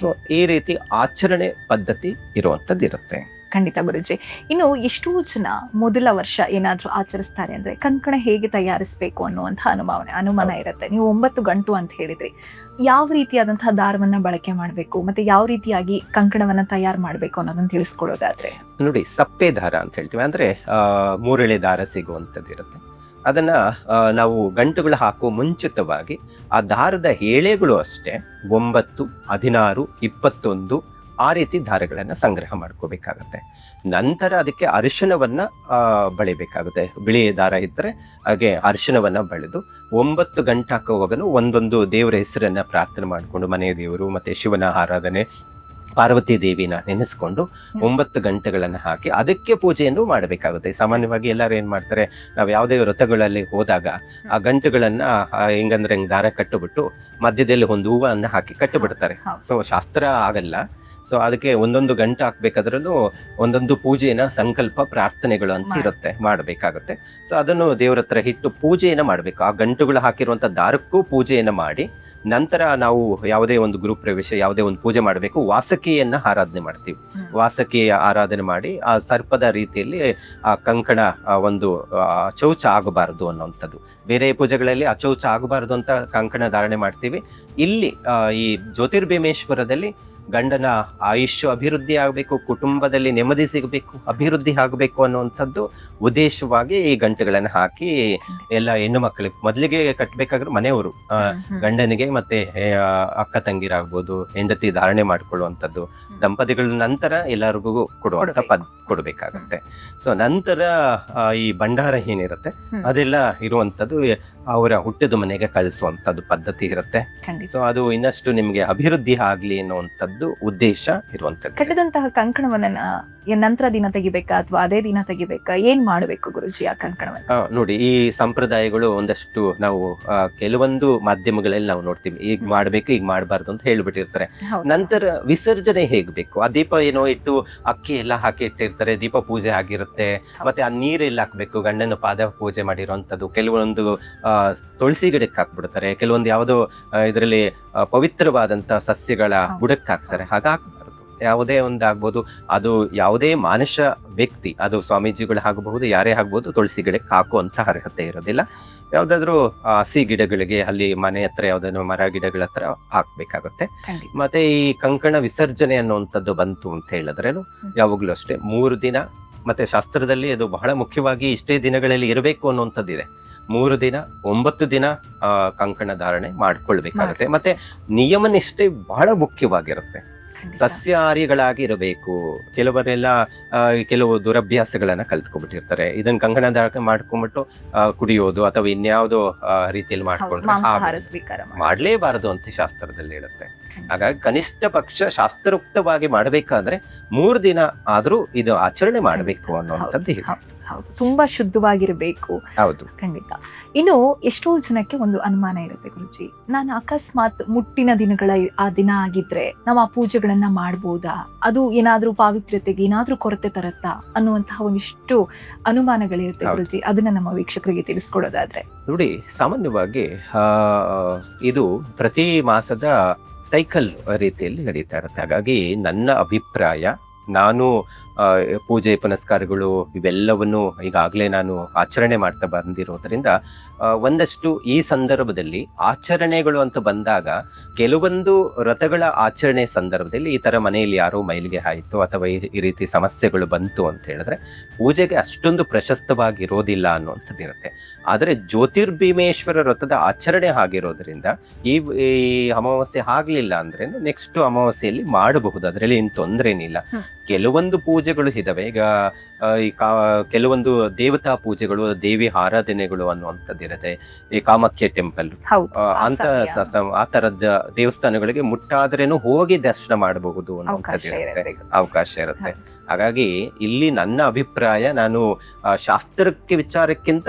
ಸೊ ಈ ರೀತಿ ಆಚರಣೆ ಪದ್ಧತಿ ಇರುವಂತದ್ದು ಇರುತ್ತೆ. ಖಂಡಿತ ಗುರುಜಿ. ಇನ್ನು ಎಷ್ಟೋ ಜನ ಮೊದಲ ವರ್ಷ ಏನಾದ್ರೂ ಆಚರಿಸ್ತಾರೆ ಅಂದ್ರೆ ಕಂಕಣ ಹೇಗೆ ತಯಾರಿಸಬೇಕು ಅನ್ನುವಂಥ ಅನುಮಾನ ಇರುತ್ತೆ. ನೀವು 9 ಗಂಟು ಅಂತ ಹೇಳಿದ್ರಿ, ಯಾವ ರೀತಿಯಾದಂತಹ ದಾರವನ್ನ ಬಳಕೆ ಮಾಡಬೇಕು ಮತ್ತೆ ಯಾವ ರೀತಿಯಾಗಿ ಕಂಕಣವನ್ನ ತಯಾರು ಮಾಡಬೇಕು ಅನ್ನೋದನ್ನ ತಿಳಿಸ್ಕೊಡೋದಾದ್ರೆ ನೋಡಿ, ಸಪ್ಪೆ ದಾರ ಅಂತ ಹೇಳ್ತೀವಿ. ಅಂದ್ರೆ 3 ಎಳೆ ದಾರ ಸಿಗುವಂಥದ್ದು ಇರುತ್ತೆ. ಅದನ್ನ ನಾವು ಗಂಟುಗಳು ಹಾಕುವ ಮುಂಚಿತವಾಗಿ ಆ ದಾರದ ಎಳೆಗಳು ಅಷ್ಟೇ 9, 16, 21 ಆ ರೀತಿ ದಾರಗಳನ್ನ ಸಂಗ್ರಹ ಮಾಡ್ಕೋಬೇಕಾಗತ್ತೆ. ನಂತರ ಅದಕ್ಕೆ ಅರಿಶಿಣವನ್ನ ಬಳಿಬೇಕಾಗುತ್ತೆ. ಬಿಳಿ ದಾರ ಇದ್ರೆ ಹಾಗೆ ಅರಿಶಿಣವನ್ನ ಬಳಿದು 9 ಗಂಟೆ ಹಾಕುವಾಗನು ಒಂದೊಂದು ದೇವರ ಹೆಸರನ್ನ ಪ್ರಾರ್ಥನೆ ಮಾಡಿಕೊಂಡು, ಮನೆ ದೇವರು ಮತ್ತೆ ಶಿವನ ಆರಾಧನೆ, ಪಾರ್ವತಿ ದೇವಿನ ನೆನೆಸ್ಕೊಂಡು 9 ಗಂಟೆಗಳನ್ನ ಹಾಕಿ ಅದಕ್ಕೆ ಪೂಜೆಯನ್ನು ಮಾಡಬೇಕಾಗುತ್ತೆ. ಸಾಮಾನ್ಯವಾಗಿ ಎಲ್ಲರೂ ಏನ್ ಮಾಡ್ತಾರೆ, ನಾವು ಯಾವುದೇ ವ್ರತಗಳಲ್ಲಿ ಹೋದಾಗ ಆ ಗಂಟುಗಳನ್ನ ಹೆಂಗಂದ್ರೆ ದಾರ ಕಟ್ಟುಬಿಟ್ಟು ಮಧ್ಯದಲ್ಲಿ ಒಂದು ಹೂವನ್ನ ಹಾಕಿ ಕಟ್ಟಿಬಿಡ್ತಾರೆ. ಸೊ ಶಾಸ್ತ್ರ ಆಗಲ್ಲ. ಸೊ ಅದಕ್ಕೆ ಒಂದೊಂದು ಗಂಟು ಹಾಕ್ಬೇಕಾದ್ರೂ ಒಂದೊಂದು ಪೂಜೆನ ಸಂಕಲ್ಪ ಪ್ರಾರ್ಥನೆಗಳು ಅಂತ ಇರುತ್ತೆ, ಮಾಡಬೇಕಾಗುತ್ತೆ. ಸೊ ಅದನ್ನು ದೇವ್ರ ಹತ್ರ ಇಟ್ಟು ಪೂಜೆಯನ್ನ ಮಾಡಬೇಕು. ಆ ಗಂಟುಗಳು ಹಾಕಿರುವಂತ ದಾರಕ್ಕೂ ಪೂಜೆಯನ್ನ ಮಾಡಿ ನಂತರ ನಾವು ಯಾವುದೇ ಒಂದು ಗೃಹ ಪ್ರವೇಶ, ಯಾವುದೇ ಒಂದು ಪೂಜೆ ಮಾಡಬೇಕು, ವಾಸಕಿಯನ್ನ ಆರಾಧನೆ ಮಾಡ್ತೀವಿ. ವಾಸಕಿಯ ಆರಾಧನೆ ಮಾಡಿ ಆ ಸರ್ಪದ ರೀತಿಯಲ್ಲಿ ಆ ಕಂಕಣ ಒಂದು ಚೌಚ ಆಗಬಾರದು ಅನ್ನುವಂಥದ್ದು. ಬೇರೆ ಪೂಜೆಗಳಲ್ಲಿ ಅಚೌಚ ಆಗಬಾರದು ಅಂತ ಕಂಕಣ ಧಾರಣೆ ಮಾಡ್ತೀವಿ. ಇಲ್ಲಿ ಈ ಜ್ಯೋತಿರ್ಭೀಮೇಶ್ವರದಲ್ಲಿ ಗಂಡನ ಆಯುಷ್ಯ ಅಭಿವೃದ್ಧಿ ಆಗಬೇಕು, ಕುಟುಂಬದಲ್ಲಿ ನೆಮ್ಮದಿ ಸಿಗಬೇಕು, ಅಭಿವೃದ್ಧಿ ಆಗಬೇಕು ಅನ್ನುವಂಥದ್ದು ಉದ್ದೇಶವಾಗಿ ಈ ಗಂಟುಗಳನ್ನು ಹಾಕಿ ಎಲ್ಲ ಹೆಣ್ಣು ಮಕ್ಕಳಿಗೆ ಮೊದಲಿಗೆ ಕಟ್ಟಬೇಕಾದ್ರೆ ಮನೆಯವರು ಗಂಡನಿಗೆ ಮತ್ತೆ ಅಕ್ಕ ತಂಗಿರಾಗ್ಬೋದು, ಹೆಂಡತಿ ಧಾರಣೆ ಮಾಡ್ಕೊಳ್ಳುವಂಥದ್ದು, ದಂಪತಿಗಳ ನಂತರ ಎಲ್ಲರಿಗೂ ಕೊಡಬೇಕಾಗತ್ತೆ. ಸೊ ನಂತರ ಈ ಭಂಡಾರ ಏನಿರುತ್ತೆ ಅದೆಲ್ಲ ಇರುವಂಥದ್ದು ಅವರ ಹುಟ್ಟಿದ ಮನೆಗೆ ಕಳಿಸುವಂಥದ್ದು ಪದ್ಧತಿ ಇರುತ್ತೆ. ಸೊ ಅದು ಇನ್ನಷ್ಟು ನಿಮ್ಗೆ ಅಭಿವೃದ್ಧಿ ಆಗ್ಲಿ ಅನ್ನುವಂಥದ್ದು ಉದ್ದೇಶ ಇರುವಂಥದ್ದು. ಕಟ್ಟಿದಂತಹ ಕಂಕಣವನ್ನ ನಂತರ ದಿನ ತೆಗಿಬೇಕಾ ಅಥವಾ ಅದೇ ದಿನ ತೆಗಿಬೇಕಾ, ಏನ್ ಮಾಡ್ಬೇಕು ಗುರುಜಿ ಆ ಕಂಕಣವನ್ನ? ನೋಡಿ, ಈ ಸಂಪ್ರದಾಯಗಳು ಒಂದಷ್ಟು ನಾವು ಕೆಲವೊಂದು ಮಾಧ್ಯಮಗಳಲ್ಲಿ ನಾವು ನೋಡ್ತೀವಿ, ಈಗ ಮಾಡ್ಬೇಕು ಈಗ ಮಾಡಬಾರ್ದು ಅಂತ ಹೇಳ್ಬಿಟ್ಟಿರ್ತಾರೆ. ನಂತರ ವಿಸರ್ಜನೆ ಹೇಗ್ಬೇಕು, ಆ ದೀಪ ಏನೋ ಇಟ್ಟು ಅಕ್ಕಿ ಎಲ್ಲ ಹಾಕಿ ಇಟ್ಟಿರ್ತಾರೆ, ದೀಪ ಪೂಜೆ ಆಗಿರುತ್ತೆ, ಮತ್ತೆ ಆ ನೀರೆಲ್ಲ ಹಾಕ್ಬೇಕು, ಗಂಡನ ಪಾದ ಪೂಜೆ ಮಾಡಿರೋಂಥದ್ದು. ಕೆಲವೊಂದು ತುಳಸಿ ಗಿಡಕ್ಕೆ ಹಾಕ್ಬಿಡ್ತಾರೆ, ಕೆಲವೊಂದು ಯಾವುದೋ ಇದರಲ್ಲಿ ಪವಿತ್ರವಾದಂತ ಸಸ್ಯಗಳ ಬುಡಕ್ಕೆ ಹಾಕ್ತಾರೆ. ಹಾಗಾಗ್ಬಾರ್ದು. ಯಾವುದೇ ಒಂದು ಆಗ್ಬೋದು, ಅದು ಯಾವುದೇ ಮನುಷ್ಯ ವ್ಯಕ್ತಿ, ಅದು ಸ್ವಾಮೀಜಿಗಳು ಆಗಬಹುದು, ಯಾರೇ ಆಗ್ಬೋದು, ತುಳಸಿ ಗಿಡಕ್ಕೆ ಹಾಕುವಂತ ಅರ್ಹತೆ ಇರೋದಿಲ್ಲ. ಯಾವ್ದಾದ್ರು ಹಸಿ ಗಿಡಗಳಿಗೆ, ಅಲ್ಲಿ ಮನೆ ಹತ್ರ ಯಾವ್ದಾದ್ರು ಮರ ಗಿಡಗಳ ಹತ್ರ ಹಾಕ್ಬೇಕಾಗುತ್ತೆ. ಮತ್ತೆ ಈ ಕಂಕಣ ವಿಸರ್ಜನೆ ಅನ್ನುವಂಥದ್ದು ಬಂತು ಅಂತ ಹೇಳಿದ್ರೇನು ಯಾವಾಗ್ಲೂ ಅಷ್ಟೇ 3 ದಿನ, ಮತ್ತೆ ಶಾಸ್ತ್ರದಲ್ಲಿ ಅದು ಬಹಳ ಮುಖ್ಯವಾಗಿ ಇಷ್ಟೇ ದಿನಗಳಲ್ಲಿ ಇರಬೇಕು ಅನ್ನುವಂಥದ್ದಿದೆ. 3 ದಿನ 9 ದಿನ ಕಂಕಣ ಧಾರಣೆ ಮಾಡ್ಕೊಳ್ಬೇಕಾಗುತ್ತೆ. ಮತ್ತೆ ನಿಯಮನಿಷ್ಠೆ ಬಹಳ ಮುಖ್ಯವಾಗಿರುತ್ತೆ. ಸಸ್ಯಾಹಾರಿಗಳಾಗಿ ಇರಬೇಕು. ಕೆಲವರೆಲ್ಲ ಕೆಲವು ದುರಭ್ಯಾಸಗಳನ್ನ ಕಲ್ತ್ಕೊಂಡ್ಬಿಟ್ಟಿರ್ತಾರೆ. ಇದನ್ನ ಕಂಕಣ ಧಾರಣೆ ಮಾಡ್ಕೊಂಡ್ಬಿಟ್ಟು ಕುಡಿಯೋದು ಅಥವಾ ಇನ್ಯಾವುದೋ ರೀತಿಯಲ್ಲಿ ಮಾಡ್ಕೊಂಡ್ರೆ ಮಾಡ್ಲೇಬಾರದು ಅಂತ ಶಾಸ್ತ್ರದಲ್ಲಿ ಹೇಳುತ್ತೆ. ಹಾಗಾಗಿ ಕನಿಷ್ಠ ಪಕ್ಷ ಶಾಸ್ತ್ರೋಕ್ತವಾಗಿ ಮಾಡಬೇಕಾದ್ರೆ 3 ದಿನ ಆದ್ರೂ ಇದು ಆಚರಣೆ ಮಾಡಬೇಕು ಅನ್ನುವಂಥದ್ದು ಇದೆ. ಹೌದು, ತುಂಬಾ ಶುದ್ಧವಾಗಿರ್ಬೇಕು. ಹೌದು, ಖಂಡಿತ. ಇನ್ನು ಎಷ್ಟೋ ಜನಕ್ಕೆ ಒಂದು ಅನುಮಾನ ಇರುತ್ತೆ ಗುರುಜಿ, ನಾನು ಅಕಸ್ಮಾತ್ ಮುಟ್ಟಿನ ದಿನಗಳ ಆ ದಿನ ಆಗಿದ್ರೆ ನಾವು ಆ ಪೂಜೆಗಳನ್ನ ಮಾಡ್ಬೋದಾ, ಅದು ಏನಾದ್ರೂ ಪಾವಿತ್ರ್ಯತೆಗೆ ಏನಾದ್ರೂ ಕೊರತೆ ತರತ್ತಾ ಅನ್ನುವಂತಹ ಒಂದಿಷ್ಟು ಅನುಮಾನಗಳಿರುತ್ತೆ ಗುರುಜಿ. ಅದನ್ನ ನಮ್ಮ ವೀಕ್ಷಕರಿಗೆ ತಿಳಿಸ್ಕೊಡೋದಾದ್ರೆ? ನೋಡಿ, ಸಾಮಾನ್ಯವಾಗಿ ಇದು ಪ್ರತಿ ಮಾಸದ ಸೈಕಲ್ ರೀತಿಯಲ್ಲಿ ನಡೀತಾ ಇರುತ್ತೆ. ಹಾಗಾಗಿ ನನ್ನ ಅಭಿಪ್ರಾಯ, ನಾನು ಪೂಜೆ ಪುನಸ್ಕಾರಗಳು ಇವೆಲ್ಲವನ್ನು ಈಗಾಗಲೇ ನಾನು ಆಚರಣೆ ಮಾಡ್ತಾ ಬಂದಿರೋದ್ರಿಂದ ಒಂದಷ್ಟು ಈ ಸಂದರ್ಭದಲ್ಲಿ ಆಚರಣೆಗಳು ಅಂತ ಬಂದಾಗ ಕೆಲವೊಂದು ವ್ರತಗಳ ಆಚರಣೆ ಸಂದರ್ಭದಲ್ಲಿ ಈ ತರ ಮನೆಯಲ್ಲಿ ಯಾರೋ ಮೈಲಿಗೆ ಆಯಿತು ಅಥವಾ ಈ ರೀತಿ ಸಮಸ್ಯೆಗಳು ಬಂತು ಅಂತ ಹೇಳಿದ್ರೆ ಪೂಜೆಗೆ ಅಷ್ಟೊಂದು ಪ್ರಶಸ್ತವಾಗಿರೋದಿಲ್ಲ ಅನ್ನುವಂಥದ್ದು ಇರುತ್ತೆ. ಆದರೆ ಜ್ಯೋತಿರ್ಭೀಮೇಶ್ವರ ವ್ರತದ ಆಚರಣೆ ಆಗಿರೋದ್ರಿಂದ ಈ ಅಮಾವಾಸ್ಯೆ ಆಗ್ಲಿಲ್ಲ ಅಂದ್ರೆ ನೆಕ್ಸ್ಟ್ ಅಮಾವಾಸ್ಯೆಯಲ್ಲಿ ಮಾಡಬಹುದು, ಅದರಲ್ಲಿ ಏನು ತೊಂದರೆ ಏನಿಲ್ಲ. ಕೆಲವೊಂದು ಪೂಜೆಗಳು ಇದಾವೆ. ಈಗ ಕೆಲವೊಂದು ದೇವತಾ ಪೂಜೆಗಳು, ದೇವಿ ಆರಾಧನೆಗಳು ಅನ್ನುವಂಥದ್ದು ಇರುತ್ತೆ. ಈ ಕಾಮಾಖ್ಯ ಟೆಂಪಲ್ ಅಂತ ಆ ತರದ ದೇವಸ್ಥಾನಗಳಿಗೆ ಮುಟ್ಟಾದ್ರೇನು ಹೋಗಿ ದರ್ಶನ ಮಾಡಬಹುದು ಅನ್ನುವಂಥದ್ದು ಇರುತ್ತೆ, ಅವಕಾಶ ಇರುತ್ತೆ. ಹಾಗಾಗಿ ಇಲ್ಲಿ ನನ್ನ ಅಭಿಪ್ರಾಯ, ನಾನು ಶಾಸ್ತ್ರಕ್ಕೆ ವಿಚಾರಕ್ಕಿಂತ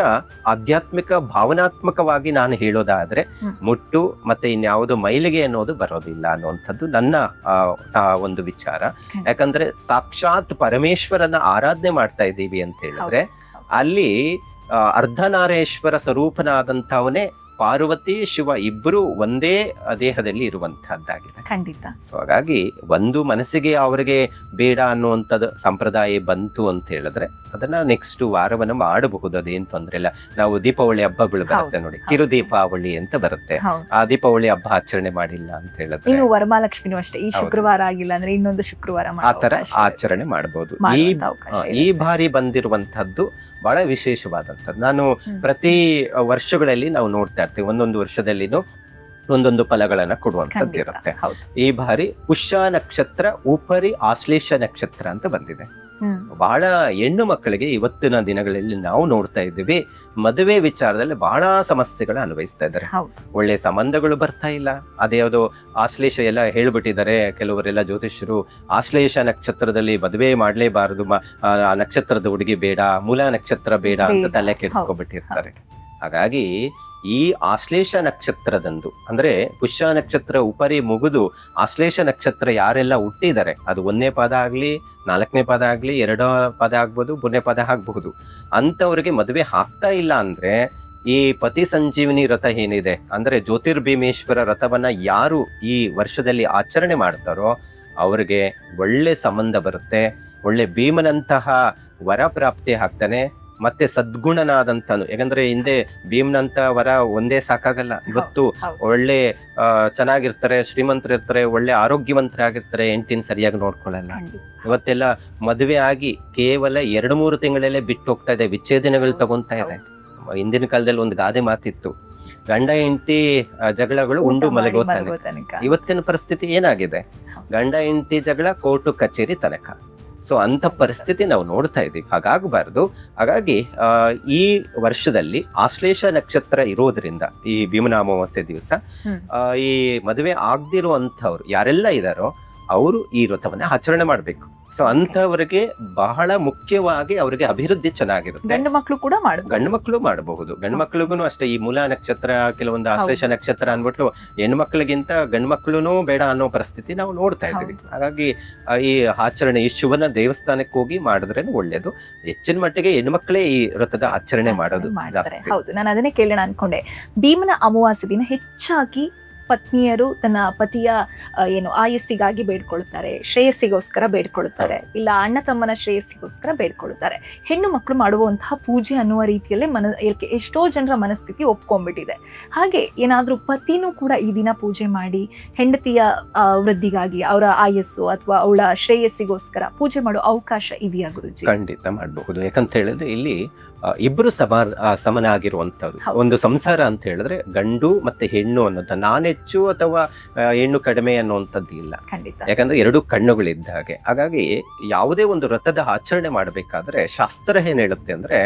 ಆಧ್ಯಾತ್ಮಿಕ ಭಾವನಾತ್ಮಕವಾಗಿ ನಾನು ಹೇಳೋದಾದ್ರೆ ಮುಟ್ಟು ಮತ್ತೆ ಇನ್ಯಾವುದು ಮೈಲಿಗೆ ಅನ್ನೋದು ಬರೋದಿಲ್ಲ ಅನ್ನುವಂಥದ್ದು ನನ್ನ ಒಂದು ವಿಚಾರ. ಯಾಕಂದ್ರೆ ಸಾಕ್ಷಾತ್ ಪರಮೇಶ್ವರನ ಆರಾಧನೆ ಮಾಡ್ತಾ ಇದ್ದೀವಿ ಅಂತ ಹೇಳಿದ್ರೆ ಅಲ್ಲಿ ಅರ್ಧನಾರೇಶ್ವರ ಸ್ವರೂಪನಾದಂಥವನೇ ಪಾರ್ವತಿ ಶಿವ ಇಬ್ಬರು ಒಂದೇ ದೇಹದಲ್ಲಿ ಇರುವಂತಹದ್ದಾಗಿದೆ. ಖಂಡಿತ. ಸೊ ಹಾಗಾಗಿ ಒಂದು ಮನಸ್ಸಿಗೆ ಅವರಿಗೆ ಬೇಡ ಅನ್ನುವಂಥದ್ದು ಸಂಪ್ರದಾಯ ಬಂತು ಅಂತ ಹೇಳಿದ್ರೆ ಅದನ್ನ ನೆಕ್ಸ್ಟ್ ವಾರವನ್ನ ಮಾಡಬಹುದು, ಅದೇನ್ ತೊಂದ್ರೆ ಇಲ್ಲ. ನಾವು ದೀಪಾವಳಿ ಹಬ್ಬಗಳು ಬರುತ್ತೆ ನೋಡಿ, ಕಿರು ದೀಪಾವಳಿ ಅಂತ ಬರುತ್ತೆ. ಆ ದೀಪಾವಳಿ ಹಬ್ಬ ಆಚರಣೆ ಮಾಡಿಲ್ಲ ಅಂತ ಹೇಳಿದ್ರೆ ಇನ್ನು ವರಮಹಾಲಕ್ಷ್ಮಿನೂ ಅಷ್ಟೇ, ಈ ಶುಕ್ರವಾರ ಆಗಿಲ್ಲ ಅಂದ್ರೆ ಇನ್ನೊಂದು ಶುಕ್ರವಾರ ಆತರ ಆಚರಣೆ ಮಾಡಬಹುದು. ಈ ಬಾರಿ ಬಂದಿರುವಂತಹದ್ದು ಬಹಳ ವಿಶೇಷವಾದಂಥದ್ದು. ನಾನು ಪ್ರತಿ ವರ್ಷಗಳಲ್ಲಿ ನಾವು ನೋಡ್ತಾ ಇರ್ತೀವಿ, ಒಂದೊಂದು ವರ್ಷದಲ್ಲಿನೂ ಒಂದೊಂದು ಫಲಗಳನ್ನ ಕೊಡುವಂತದ್ದು ಇರುತ್ತೆ. ಈ ಬಾರಿ ಪುಷ್ಯ ನಕ್ಷತ್ರ ಉಪರಿ ಆಶ್ಲೇಷ ನಕ್ಷತ್ರ ಅಂತ ಬಂದಿದೆ. ಬಹಳ ಹೆಣ್ಣು ಮಕ್ಕಳಿಗೆ ಇವತ್ತಿನ ದಿನಗಳಲ್ಲಿ ನಾವು ನೋಡ್ತಾ ಇದ್ದೀವಿ, ಮದುವೆ ವಿಚಾರದಲ್ಲಿ ಬಹಳ ಸಮಸ್ಯೆಗಳ ಅನುಭವಿಸ್ತಾ ಇದ್ದಾರೆ. ಒಳ್ಳೆ ಸಂಬಂಧಗಳು ಬರ್ತಾ ಇಲ್ಲ. ಅದ್ಯಾವುದೋ ಆಶ್ಲೇಷ ಎಲ್ಲ ಹೇಳ್ಬಿಟ್ಟಿದ್ದಾರೆ ಕೆಲವರೆಲ್ಲ ಜ್ಯೋತಿಷ್ಯರು, ಆಶ್ಲೇಷ ನಕ್ಷತ್ರದಲ್ಲಿ ಮದುವೆ ಮಾಡ್ಲೇಬಾರದು, ಆ ನಕ್ಷತ್ರದ ಹುಡುಗಿ ಬೇಡ, ಮೂಲ ನಕ್ಷತ್ರ ಬೇಡ ಅಂತ ತಲೆ ಕೆಡಿಸ್ಕೊಬಿಟ್ಟಿರ್ತಾರೆ. ಹಾಗಾಗಿ ಈ ಆಶ್ಲೇಷ ನಕ್ಷತ್ರದಂದು ಅಂದ್ರೆ ಪುಷ್ಯ ನಕ್ಷತ್ರ ಉಪರಿ ಮುಗಿದು ಆಶ್ಲೇಷ ನಕ್ಷತ್ರ ಯಾರೆಲ್ಲ ಹುಟ್ಟಿದ್ದಾರೆ, ಅದು 1ನೇ ಪಾದ ಆಗ್ಲಿ 4ನೇ ಪಾದ ಆಗ್ಲಿ 2ನೇ ಪಾದ ಆಗ್ಬೋದು 3ನೇ ಪಾದ ಆಗ್ಬಹುದು, ಅಂತವ್ರಿಗೆ ಮದುವೆ ಆಗ್ತಾ ಇಲ್ಲ ಅಂದ್ರೆ ಈ ಪತಿ ಸಂಜೀವಿನಿ ವ್ರತ ಏನಿದೆ ಅಂದ್ರೆ ಜ್ಯೋತಿರ್ಭೀಮೇಶ್ವರ ವ್ರತವನ್ನ ಯಾರು ಈ ವರ್ಷದಲ್ಲಿ ಆಚರಣೆ ಮಾಡ್ತಾರೋ ಅವ್ರಿಗೆ ಒಳ್ಳೆ ಸಂಬಂಧ ಬರುತ್ತೆ, ಒಳ್ಳೆ ಭೀಮನಂತಹ ವರ ಪ್ರಾಪ್ತಿ ಆಗ್ತಾನೆ. ಮತ್ತೆ ಸದ್ಗುಣನಾದಂತನು, ಯಾಕಂದ್ರೆ ಹಿಂದೆ ಭೀಮ್ನಂತ ವರ ಒಂದೇ ಸಾಕಾಗಲ್ಲ. ಇವತ್ತು ಒಳ್ಳೆ ಚೆನ್ನಾಗಿರ್ತಾರೆ, ಶ್ರೀಮಂತರಿರ್ತಾರೆ, ಒಳ್ಳೆ ಆರೋಗ್ಯವಂತರಾಗಿರ್ತಾರೆ, ಹೆಂಡತಿನ ಸರಿಯಾಗಿ ನೋಡ್ಕೊಳ್ಳಲ್ಲ. ಇವತ್ತೆಲ್ಲ ಮದುವೆ ಆಗಿ ಕೇವಲ 2-3 ತಿಂಗಳಲ್ಲೇ ಬಿಟ್ಟು ಹೋಗ್ತಾ ಇದೆ, ವಿಚ್ಛೇದನಗಳು ತಗೊಂತಾ ಇದೆ. ಹಿಂದಿನ ಕಾಲದಲ್ಲಿ ಒಂದು ಗಾದೆ ಮಾತಿತ್ತು, ಗಂಡ ಹೆಂಡತಿ ಜಗಳಗಳು ಉಂಡು ಮಲಗೋತಾನೆ. ಇವತ್ತಿನ ಪರಿಸ್ಥಿತಿ ಏನಾಗಿದೆ, ಗಂಡ ಹೆಂಡತಿ ಜಗಳ ಕೋರ್ಟು ಕಚೇರಿ ತನಕ. ಸೊ ಅಂತ ಪರಿಸ್ಥಿತಿ ನಾವು ನೋಡ್ತಾ ಇದೀವಿ. ಹಾಗಾಗಬಾರ್ದು. ಹಾಗಾಗಿ ಈ ವರ್ಷದಲ್ಲಿ ಆಶ್ಲೇಷ ನಕ್ಷತ್ರ ಇರೋದ್ರಿಂದ ಈ ಭೀಮನ ಅಮಾವಾಸ್ಯೆ ದಿವಸ ಈ ಮದುವೆ ಆಗದಿರುವಂತವ್ರು ಯಾರೆಲ್ಲ ಇದಾರೋ ಅವರು ಈ ವ್ರತವನ್ನ ಆಚರಣೆ ಮಾಡ್ಬೇಕು. ಸೊ ಅಂತವರಿಗೆ ಬಹಳ ಮುಖ್ಯವಾಗಿ ಅವರಿಗೆ ಅಭಿವೃದ್ಧಿ ಚೆನ್ನಾಗಿರುತ್ತೆ. ಗಂಡು ಮಕ್ಕಳು ಕೂಡ ಗಂಡು ಮಕ್ಕಳು ಮಾಡಬಹುದು. ಗಂಡು ಮಕ್ಳಿಗೂ ಅಷ್ಟೇ. ಈ ಮೂಲ ನಕ್ಷತ್ರ, ಕೆಲವೊಂದು ಆಶ್ಲೇಷ ನಕ್ಷತ್ರ ಅನ್ಬಿಟ್ಟು ಹೆಣ್ಣು ಮಕ್ಕಳಿಗಿಂತ ಗಂಡು ಮಕ್ಕಳು ಬೇಡ ಅನ್ನೋ ಪರಿಸ್ಥಿತಿ ನಾವು ನೋಡ್ತಾ ಇದ್ದೀವಿ. ಹಾಗಾಗಿ ಈ ಆಚರಣೆ, ಈ ಶುಭನ ದೇವಸ್ಥಾನಕ್ಕೆ ಹೋಗಿ ಮಾಡಿದ್ರೆ ಒಳ್ಳೇದು. ಹೆಚ್ಚಿನ ಮಟ್ಟಿಗೆ ಹೆಣ್ಣು ಮಕ್ಕಳೇ ಈ ವ್ರತದ ಆಚರಣೆ ಮಾಡೋದು ಜಾಸ್ತಿ. ಹೌದು, ನಾನು ಅದನ್ನೇ ಕೇಳೋಣ ಅನ್ಕೊಂಡೆ. ಭೀಮನ ಅಮಾವಾಸ್ಯೆ ದಿನ ಹೆಚ್ಚಾಗಿ ಪತ್ನಿಯರು ತನ್ನ ಪತಿಯ ಆಯಸ್ಸಿಗಾಗಿ ಬೇಡ್ಕೊಳ್ತಾರೆ, ಶ್ರೇಯಸ್ಸಿಗೋಸ್ಕರ ಬೇಡ್ಕೊಳ್ತಾರೆ, ಇಲ್ಲ ಅಣ್ಣ ತಮ್ಮನ ಶ್ರೇಯಸ್ಸಿಗೋಸ್ಕರ ಬೇಡ್ಕೊಳ್ತಾರೆ. ಹೆಣ್ಣು ಮಕ್ಕಳು ಮಾಡುವಂತಹ ಪೂಜೆ ಅನ್ನುವ ರೀತಿಯಲ್ಲೇ ಎಷ್ಟೋ ಜನರ ಮನಸ್ಥಿತಿ ಒಪ್ಕೊಂಡ್ಬಿಟ್ಟಿದೆ. ಹಾಗೆ ಏನಾದ್ರೂ ಪತಿನೂ ಕೂಡ ಈ ದಿನ ಪೂಜೆ ಮಾಡಿ ಹೆಂಡತಿಯ ವೃದ್ಧಿಗಾಗಿ, ಅವರ ಆಯಸ್ಸು ಅಥವಾ ಅವಳ ಶ್ರೇಯಸ್ಸಿಗೋಸ್ಕರ ಪೂಜೆ ಮಾಡೋ ಅವಕಾಶ ಇದೆಯಾ ಗುರುಜಿ? ಖಂಡಿತ ಮಾಡಬಹುದು. ಯಾಕಂತ ಹೇಳಿದ್ರೆ ಇಲ್ಲಿ ಇಬ್ರು ಸಮನ ಆಗಿರುವಂತವ್ರು. ಒಂದು ಸಂಸಾರ ಅಂತ ಹೇಳಿದ್ರೆ ಗಂಡು ಮತ್ತೆ ಹೆಣ್ಣು ಅನ್ನೋದು ನಾನೆಚ್ಚು ಅಥವಾ ಹೆಣ್ಣು ಕಡಿಮೆ ಅನ್ನುವಂಥದ್ದು ಇಲ್ಲ. ಯಾಕಂದ್ರೆ 2 ಕಣ್ಣುಗಳಿದ್ದ ಹಾಗೆ. ಹಾಗಾಗಿ ಯಾವುದೇ ಒಂದು ವ್ರತದ ಆಚರಣೆ ಮಾಡಬೇಕಾದ್ರೆ ಶಾಸ್ತ್ರ ಏನ್ ಹೇಳುತ್ತೆ ಅಂದ್ರೆ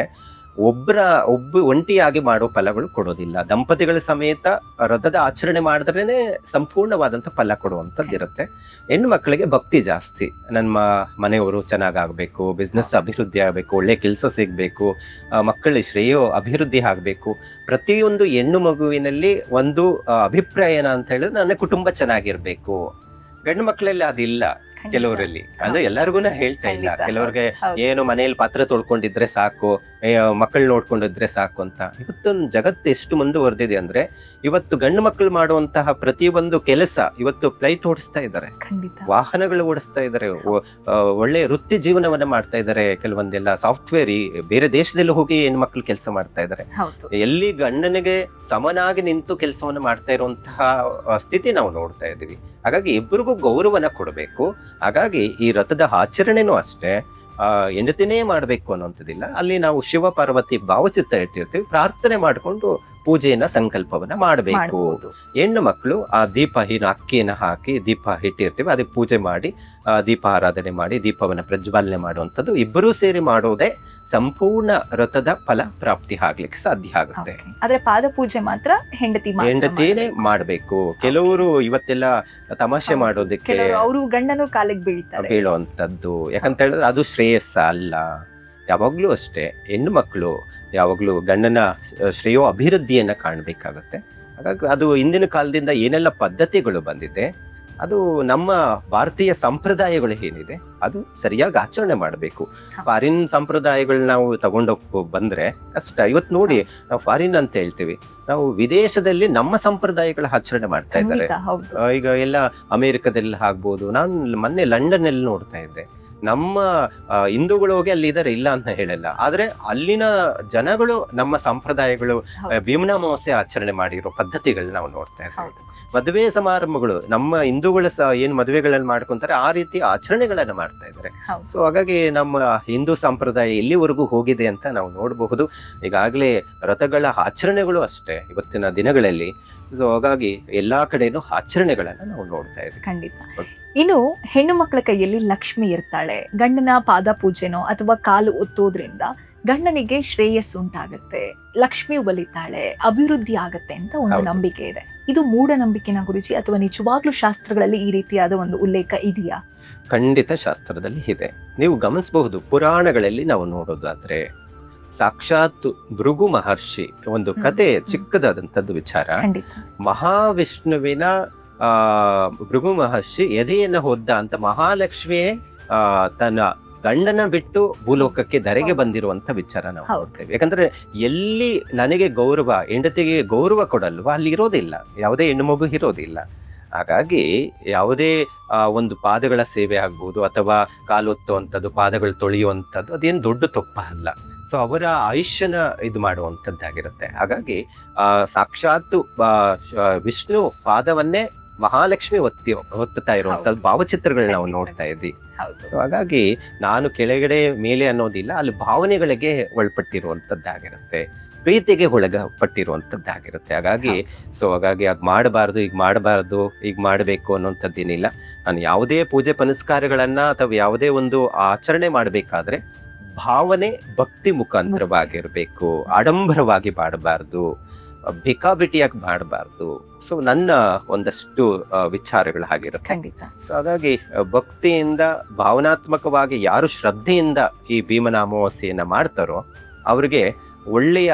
ಒಂಟಿಯಾಗಿ ಮಾಡೋ ಫಲಗಳು ಕೊಡೋದಿಲ್ಲ. ದಂಪತಿಗಳ ಸಮೇತ ವ್ರತದ ಆಚರಣೆ ಮಾಡಿದ್ರೇನೆ ಸಂಪೂರ್ಣವಾದಂತ ಫಲ ಕೊಡುವಂಥದ್ದು ಇರುತ್ತೆ. ಹೆಣ್ಣು ಮಕ್ಕಳಿಗೆ ಭಕ್ತಿ ಜಾಸ್ತಿ. ನಮ್ಮ ಮನೆಯವರು ಚೆನ್ನಾಗಾಗಬೇಕು, ಬಿಸ್ನೆಸ್ ಅಭಿವೃದ್ಧಿ ಆಗಬೇಕು, ಒಳ್ಳೆ ಕೆಲಸ ಸಿಗಬೇಕು, ಮಕ್ಕಳ ಶ್ರೇಯೋ ಅಭಿವೃದ್ಧಿ ಆಗಬೇಕು. ಪ್ರತಿಯೊಂದು ಹೆಣ್ಣು ಮಗುವಿನಲ್ಲಿ ಒಂದು ಅಭಿಪ್ರಾಯ ಏನ ಅಂತ ಹೇಳಿದ್ರೆ ನನ್ನ ಕುಟುಂಬ ಚೆನ್ನಾಗಿರ್ಬೇಕು. ಗಂಡು ಮಕ್ಕಳಲ್ಲಿ ಅದಿಲ್ಲ ಕೆಲವರಲ್ಲಿ. ಅಂದ್ರೆ ಎಲ್ಲರಿಗೂ ಹೇಳ್ತಾ ಇಲ್ಲ. ಕೆಲವ್ರಿಗೆ ಏನು ಮನೆಯಲ್ಲಿ ಪಾತ್ರೆ ತೊಳ್ಕೊಂಡಿದ್ರೆ ಸಾಕು, ಮಕ್ಕಳು ನೋಡ್ಕೊಂಡಿದ್ರೆ ಸಾಕು ಅಂತ. ಇವತ್ತು ಜಗತ್ತು ಎಷ್ಟು ಮುಂದುವರೆದಿದೆ ಅಂದ್ರೆ ಇವತ್ತು ಗಂಡು ಮಕ್ಕಳು ಮಾಡುವಂತಹ ಪ್ರತಿಯೊಂದು ಕೆಲಸ ಇವತ್ತು ಫ್ಲೈಟ್ ಓಡಿಸ್ತಾ ಇದ್ದಾರೆ, ವಾಹನಗಳು ಓಡಿಸ್ತಾ ಇದ್ದಾರೆ, ಒಳ್ಳೆ ವೃತ್ತಿ ಜೀವನವನ್ನ ಮಾಡ್ತಾ ಇದ್ದಾರೆ. ಕೆಲವೊಂದೆಲ್ಲ ಸಾಫ್ಟ್ವೇರ್ ಬೇರೆ ದೇಶದಲ್ಲಿ ಹೋಗಿ ಹೆಣ್ಮಕ್ಳು ಕೆಲಸ ಮಾಡ್ತಾ ಇದ್ದಾರೆ. ಎಲ್ಲಿ ಗಂಡನಿಗೆ ಸಮನಾಗಿ ನಿಂತು ಕೆಲಸವನ್ನ ಮಾಡ್ತಾ ಇರುವಂತಹ ಸ್ಥಿತಿ ನಾವು ನೋಡ್ತಾ ಇದ್ದೀವಿ. ಹಾಗಾಗಿ ಇಬ್ಬರಿಗೂ ಗೌರವನ ಕೊಡಬೇಕು. ಹಾಗಾಗಿ ಈ ವ್ರತದ ಆಚರಣೆನೂ ಅಷ್ಟೇ ಹೆಂಡತಿನೇ ಮಾಡ್ಬೇಕು ಅನ್ನೋಂಥದ್ದಿಲ್ಲ. ಅಲ್ಲಿ ನಾವು ಶಿವ ಪಾರ್ವತಿ ಭಾವಚಿತ್ರ ಇಟ್ಟಿರ್ತೀವಿ, ಪ್ರಾರ್ಥನೆ ಮಾಡಿಕೊಂಡು ಪೂಜೆಯನ್ನ ಸಂಕಲ್ಪವನ್ನ ಮಾಡಬೇಕು. ಹೆಣ್ಣು ಮಕ್ಕಳು ಆ ಅಕ್ಕಿಯನ್ನ ಹಾಕಿ ದೀಪ ಇಟ್ಟಿರ್ತೀವಿ, ಅದಕ್ಕೆ ಪೂಜೆ ಮಾಡಿ ದೀಪ ಆರಾಧನೆ ಮಾಡಿ ದೀಪವನ್ನ ಪ್ರಜ್ವಾಲನೆ ಮಾಡುವಂಥದ್ದು ಇಬ್ಬರೂ ಸೇರಿ ಮಾಡೋದೇ ಸಂಪೂರ್ಣ ವ್ರತದ ಫಲ ಪ್ರಾಪ್ತಿ ಆಗ್ಲಿಕ್ಕೆ ಸಾಧ್ಯ ಆಗುತ್ತೆ. ಆದ್ರೆ ಪಾದ ಪೂಜೆ ಮಾತ್ರ ಹೆಂಡತಿನೇ ಮಾಡ್ಬೇಕು. ಕೆಲವರು ಇವತ್ತೆಲ್ಲ ತಮಾಷೆ ಮಾಡೋದಕ್ಕೆ ಅವರು ಗಂಡನು ಕಾಲಿಗೆ ಬೀಳುವಂತದ್ದು. ಯಾಕಂತ ಹೇಳಿದ್ರೆ ಅದು ಶ್ರೇಯಸ್ಸ ಅಲ್ಲ. ಯಾವಾಗ್ಲೂ ಅಷ್ಟೇ ಹೆಣ್ಣು ಮಕ್ಕಳು ಯಾವಾಗ್ಲೂ ಗಂಡನ ಶ್ರೇಯೋ ಅಭಿವೃದ್ಧಿಯನ್ನ ಕಾಣಬೇಕಾಗತ್ತೆ. ಹಾಗಾಗಿ ಅದು ಹಿಂದಿನ ಕಾಲದಿಂದ ಏನೆಲ್ಲ ಪದ್ಧತಿಗಳು ಬಂದಿದೆ, ಅದು ನಮ್ಮ ಭಾರತೀಯ ಸಂಪ್ರದಾಯಗಳು ಏನಿದೆ ಅದು ಸರಿಯಾಗಿ ಆಚರಣೆ ಮಾಡಬೇಕು. ಫಾರಿನ್ ಸಂಪ್ರದಾಯಗಳು ನಾವು ತಗೊಂಡೋಗ್ ಬಂದ್ರೆ ಕಷ್ಟ. ಇವತ್ತು ನೋಡಿ, ನಾವು ಫಾರಿನ್ ಅಂತ ಹೇಳ್ತೀವಿ, ನಾವು ವಿದೇಶದಲ್ಲಿ ನಮ್ಮ ಸಂಪ್ರದಾಯಗಳ ಆಚರಣೆ ಮಾಡ್ತಾ ಇದ್ದಾರೆ. ಈಗ ಎಲ್ಲ ಅಮೆರಿಕದಲ್ಲಿ ಆಗ್ಬೋದು. ನಾನು ಮೊನ್ನೆ ಲಂಡನ್ ಅಲ್ಲಿ ನೋಡ್ತಾ ಇದ್ದೆ, ನಮ್ಮ ಹಿಂದೂಗಳು ಹೋಗಿ ಅಲ್ಲಿ ಇದಾರೆ, ಇಲ್ಲ ಅಂತ ಹೇಳಲ್ಲ, ಆದ್ರೆ ಅಲ್ಲಿನ ಜನಗಳು ನಮ್ಮ ಸಂಪ್ರದಾಯಗಳು ಭೀಮನ ಅಮಾವಾಸ್ಯೆ ಆಚರಣೆ ಮಾಡಿರೋ ಪದ್ಧತಿಗಳು ನಾವು ನೋಡ್ತಾ ಇದ್ದೀವಿ. ಮದುವೆ ಸಮಾರಂಭಗಳು ನಮ್ಮ ಹಿಂದೂಗಳು ಏನ್ ಮದುವೆಗಳಲ್ಲಿ ಮಾಡ್ಕೊಂತಾರೆ ಆ ರೀತಿ ಆಚರಣೆಗಳನ್ನ ಮಾಡ್ತಾ ಇದ್ದಾರೆ. ಸೊ ಹಾಗಾಗಿ ನಮ್ಮ ಹಿಂದೂ ಸಂಪ್ರದಾಯ ಎಲ್ಲಿವರೆಗೂ ಹೋಗಿದೆ ಅಂತ ನಾವು ನೋಡಬಹುದು. ಈಗಾಗಲೇ ವ್ರತಗಳ ಆಚರಣೆಗಳು ಅಷ್ಟೇ ಇವತ್ತಿನ ದಿನಗಳಲ್ಲಿ. ಸೊ ಹಾಗಾಗಿ ಎಲ್ಲಾ ಕಡೆನೂ ಆಚರಣೆಗಳನ್ನ ನಾವು ನೋಡ್ತಾ ಇದ್ದೀವಿ. ಖಂಡಿತ. ಇನ್ನು ಹೆಣ್ಣು ಮಕ್ಕಳ ಕೈಯಲ್ಲಿ ಲಕ್ಷ್ಮಿ ಇರ್ತಾಳೆ. ಗಂಡನ ಪಾದ ಪೂಜೆನೋ ಅಥವಾ ಕಾಲು ಒತ್ತೋದ್ರಿಂದ ಗಂಡನಿಗೆ ಶ್ರೇಯಸ್ಸು ಉಂಟಾಗತ್ತೆ, ಲಕ್ಷ್ಮಿ ಬಲಿತಾಳೆ, ಅಭಿವೃದ್ಧಿ ಆಗತ್ತೆ ಅಂತ ಒಂದು ನಂಬಿಕೆ ಇದೆ. ಇದು ಮೂಢನಂಬಿಕೆನ ಗುರುಜಿ ಅಥವಾ ನಿಜವಾಗ್ಲೂ ಶಾಸ್ತ್ರಗಳಲ್ಲಿ ಈ ರೀತಿಯಾದ ಒಂದು ಉಲ್ಲೇಖ ಇದೆಯಾ? ಖಂಡಿತ ಶಾಸ್ತ್ರದಲ್ಲಿ ಇದೆ. ನೀವು ಗಮನಿಸಬಹುದು, ಪುರಾಣಗಳಲ್ಲಿ ನಾವು ನೋಡೋದಾದ್ರೆ ಸಾಕ್ಷಾತ್ ಭೃಗು ಮಹರ್ಷಿ ಒಂದು ಕತೆ, ಚಿಕ್ಕದಾದಂಥದ್ದು ವಿಚಾರ. ಖಂಡಿತ. ಮಹಾವಿಷ್ಣುವಿನ ಭೃಗು ಮಹರ್ಷಿ ಎದೆಯನ್ನ ಹೊದ್ದ ಅಂತ ಮಹಾಲಕ್ಷ್ಮಿಯೇ ತನ್ನ ಗಂಡನ ಬಿಟ್ಟು ಭೂಲೋಕಕ್ಕೆ ಧರೆಗೆ ಬಂದಿರುವಂತ ವಿಚಾರ ನಾವು ನೋಡ್ತೇವೆ. ಯಾಕಂದ್ರೆ ಎಲ್ಲಿ ನನಗೆ ಗೌರವ, ಹೆಂಡತಿಗೆ ಗೌರವ ಕೊಡಲ್ವಾ ಅಲ್ಲಿ ಇರೋದಿಲ್ಲ, ಯಾವುದೇ ಹೆಣ್ಣು ಮಗು ಇರೋದಿಲ್ಲ. ಹಾಗಾಗಿ ಯಾವುದೇ ಒಂದು ಪಾದಗಳ ಸೇವೆ ಆಗ್ಬೋದು ಅಥವಾ ಕಾಲೊತ್ತುವಂಥದ್ದು, ಪಾದಗಳು ತೊಳೆಯುವಂಥದ್ದು ಅದೇನು ದೊಡ್ಡ ತೊಪ್ಪ ಅಲ್ಲ. ಸೊ ಅವರ ಆಯುಷ್ಯನ ಇದು ಮಾಡುವಂಥದ್ದಾಗಿರುತ್ತೆ. ಹಾಗಾಗಿ ಸಾಕ್ಷಾತ್ ವಿಷ್ಣು ಪಾದವನ್ನೇ ಮಹಾಲಕ್ಷ್ಮಿ ಹೊತ್ತುತ್ತಾ ಇರುವಂತದ್ದು ಭಾವಚಿತ್ರಗಳನ್ನ ನಾವು ನೋಡ್ತಾ ಇದ್ವಿ. ಸೊ ಹಾಗಾಗಿ ನಾನು ಕೆಳಗಡೆ ಮೇಲೆ ಅನ್ನೋದಿಲ್ಲ, ಅಲ್ಲಿ ಭಾವನೆಗಳಿಗೆ ಒಳಪಟ್ಟಿರುವಂತದ್ದಾಗಿರುತ್ತೆ, ಪ್ರೀತಿಗೆ ಒಳಪಟ್ಟಿರುವಂತದ್ದಾಗಿರುತ್ತೆ. ಹಾಗಾಗಿ ಅದ್ ಮಾಡಬಾರ್ದು, ಈಗ ಮಾಡಬಾರ್ದು, ಈಗ ಮಾಡಬೇಕು ಅನ್ನೋಂಥದ್ದೇನಿಲ್ಲ. ನಾನು ಯಾವುದೇ ಪೂಜೆ ಪುನಸ್ಕಾರಗಳನ್ನ ಅಥವಾ ಯಾವುದೇ ಒಂದು ಆಚರಣೆ ಮಾಡಬೇಕಾದ್ರೆ ಭಾವನೆ ಭಕ್ತಿ ಮುಖಾಂತರವಾಗಿರ್ಬೇಕು, ಆಡಂಬರವಾಗಿ ಮಾಡಬಾರ್ದು, ಬೇಕಾಬಿಟಿಯಾಗಿ ಮಾಡಬಾರ್ದು. ಸೊ ನನ್ನ ಒಂದಷ್ಟು ವಿಚಾರಗಳು ಹಾಗಿರುತ್ತೆ. ಸೊ ಹಾಗಾಗಿ ಭಕ್ತಿಯಿಂದ ಭಾವನಾತ್ಮಕವಾಗಿ ಯಾರು ಶ್ರದ್ಧೆಯಿಂದ ಈ ಭೀಮನ ಅಮಾವಾಸ್ಯೆಯನ್ನ ಮಾಡ್ತಾರೋ ಅವ್ರಿಗೆ ಒಳ್ಳೆಯ